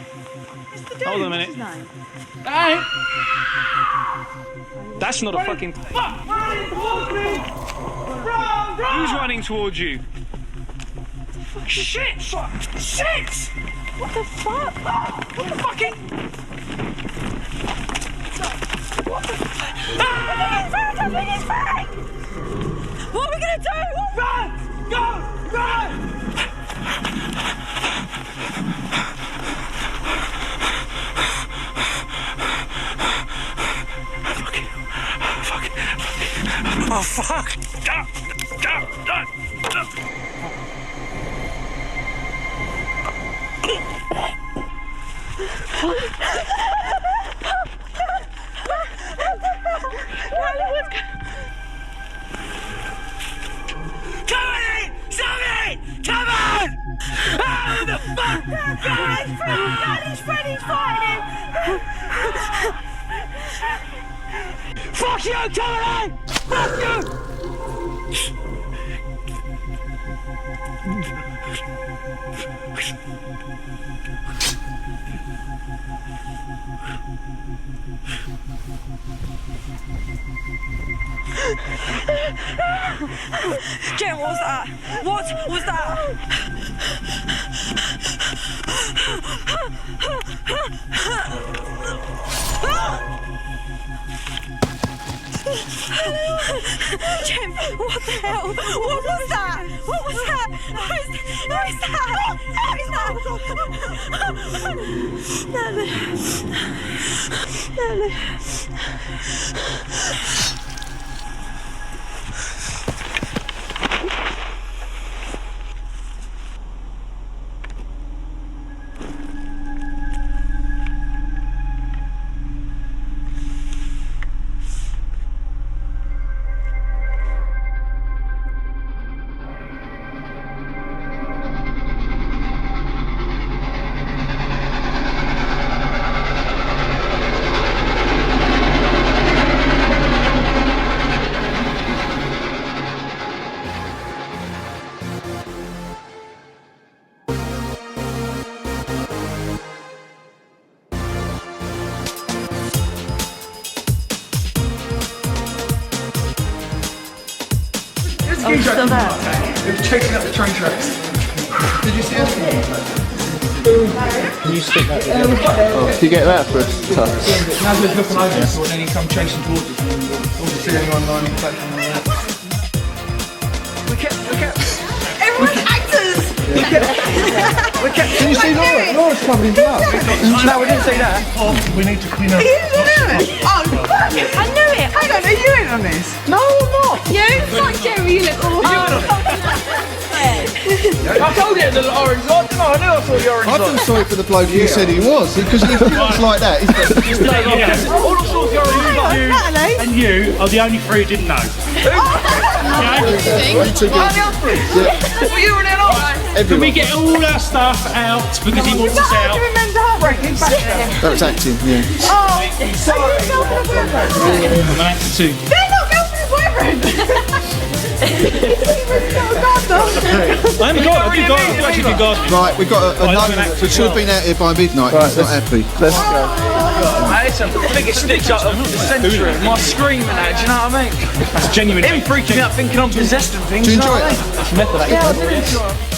It's the dude. Hold on a minute. What's his name? Hey! That's not a fucking... Fuck! Run! Who's running towards you? Shit! Shit! What the fuck? What the fucking... What the fuck? What are we gonna do? Run! Go! Run! Oh, fuck! How the fuck? Freddy's fighting him! Fuck you, Caroline! Fuck you! Jen, what was that? What was that? Jen, what the hell? What was that? What was that? Who is that? Nelly. Oh, it's still there. It was chasing up the train tracks. Did you see it? Can you stick that together? Oh, did you get that for us? Now just looking over and then he come chasing towards us and all the seeing online and platform like that. Everyone's actors! Can you see Laura? Laura's covered in blood. No, we didn't see that. We need to clean up. Are you doing it? Oh, I knew it. hang on, are you in on this? No, I'm not. You? Like Jerry, you look awful. I told you it was an orange light, didn't I? I knew I saw the orange I light. feel sorry for the bloke who said he was, because if he looks like that, he's got All I saw was the orange light. You and you are the only three who didn't know. Well, you were in it, Can we get all our stuff out because he wants us out? That was acting, yeah. Oh, sorry. I'm an actor too. They're not girlfriend and boyfriend. I am God. I do God. I actually do God. Right, we've got a nun that should have been out here by midnight. Right, He's not happy. Let's go. That's the biggest stitch up of the century. My screaming at, do you know what I mean? That's genuine. Him freaking out thinking I'm possessed and things. Do you enjoy it? That's method. Yeah, I did enjoy it.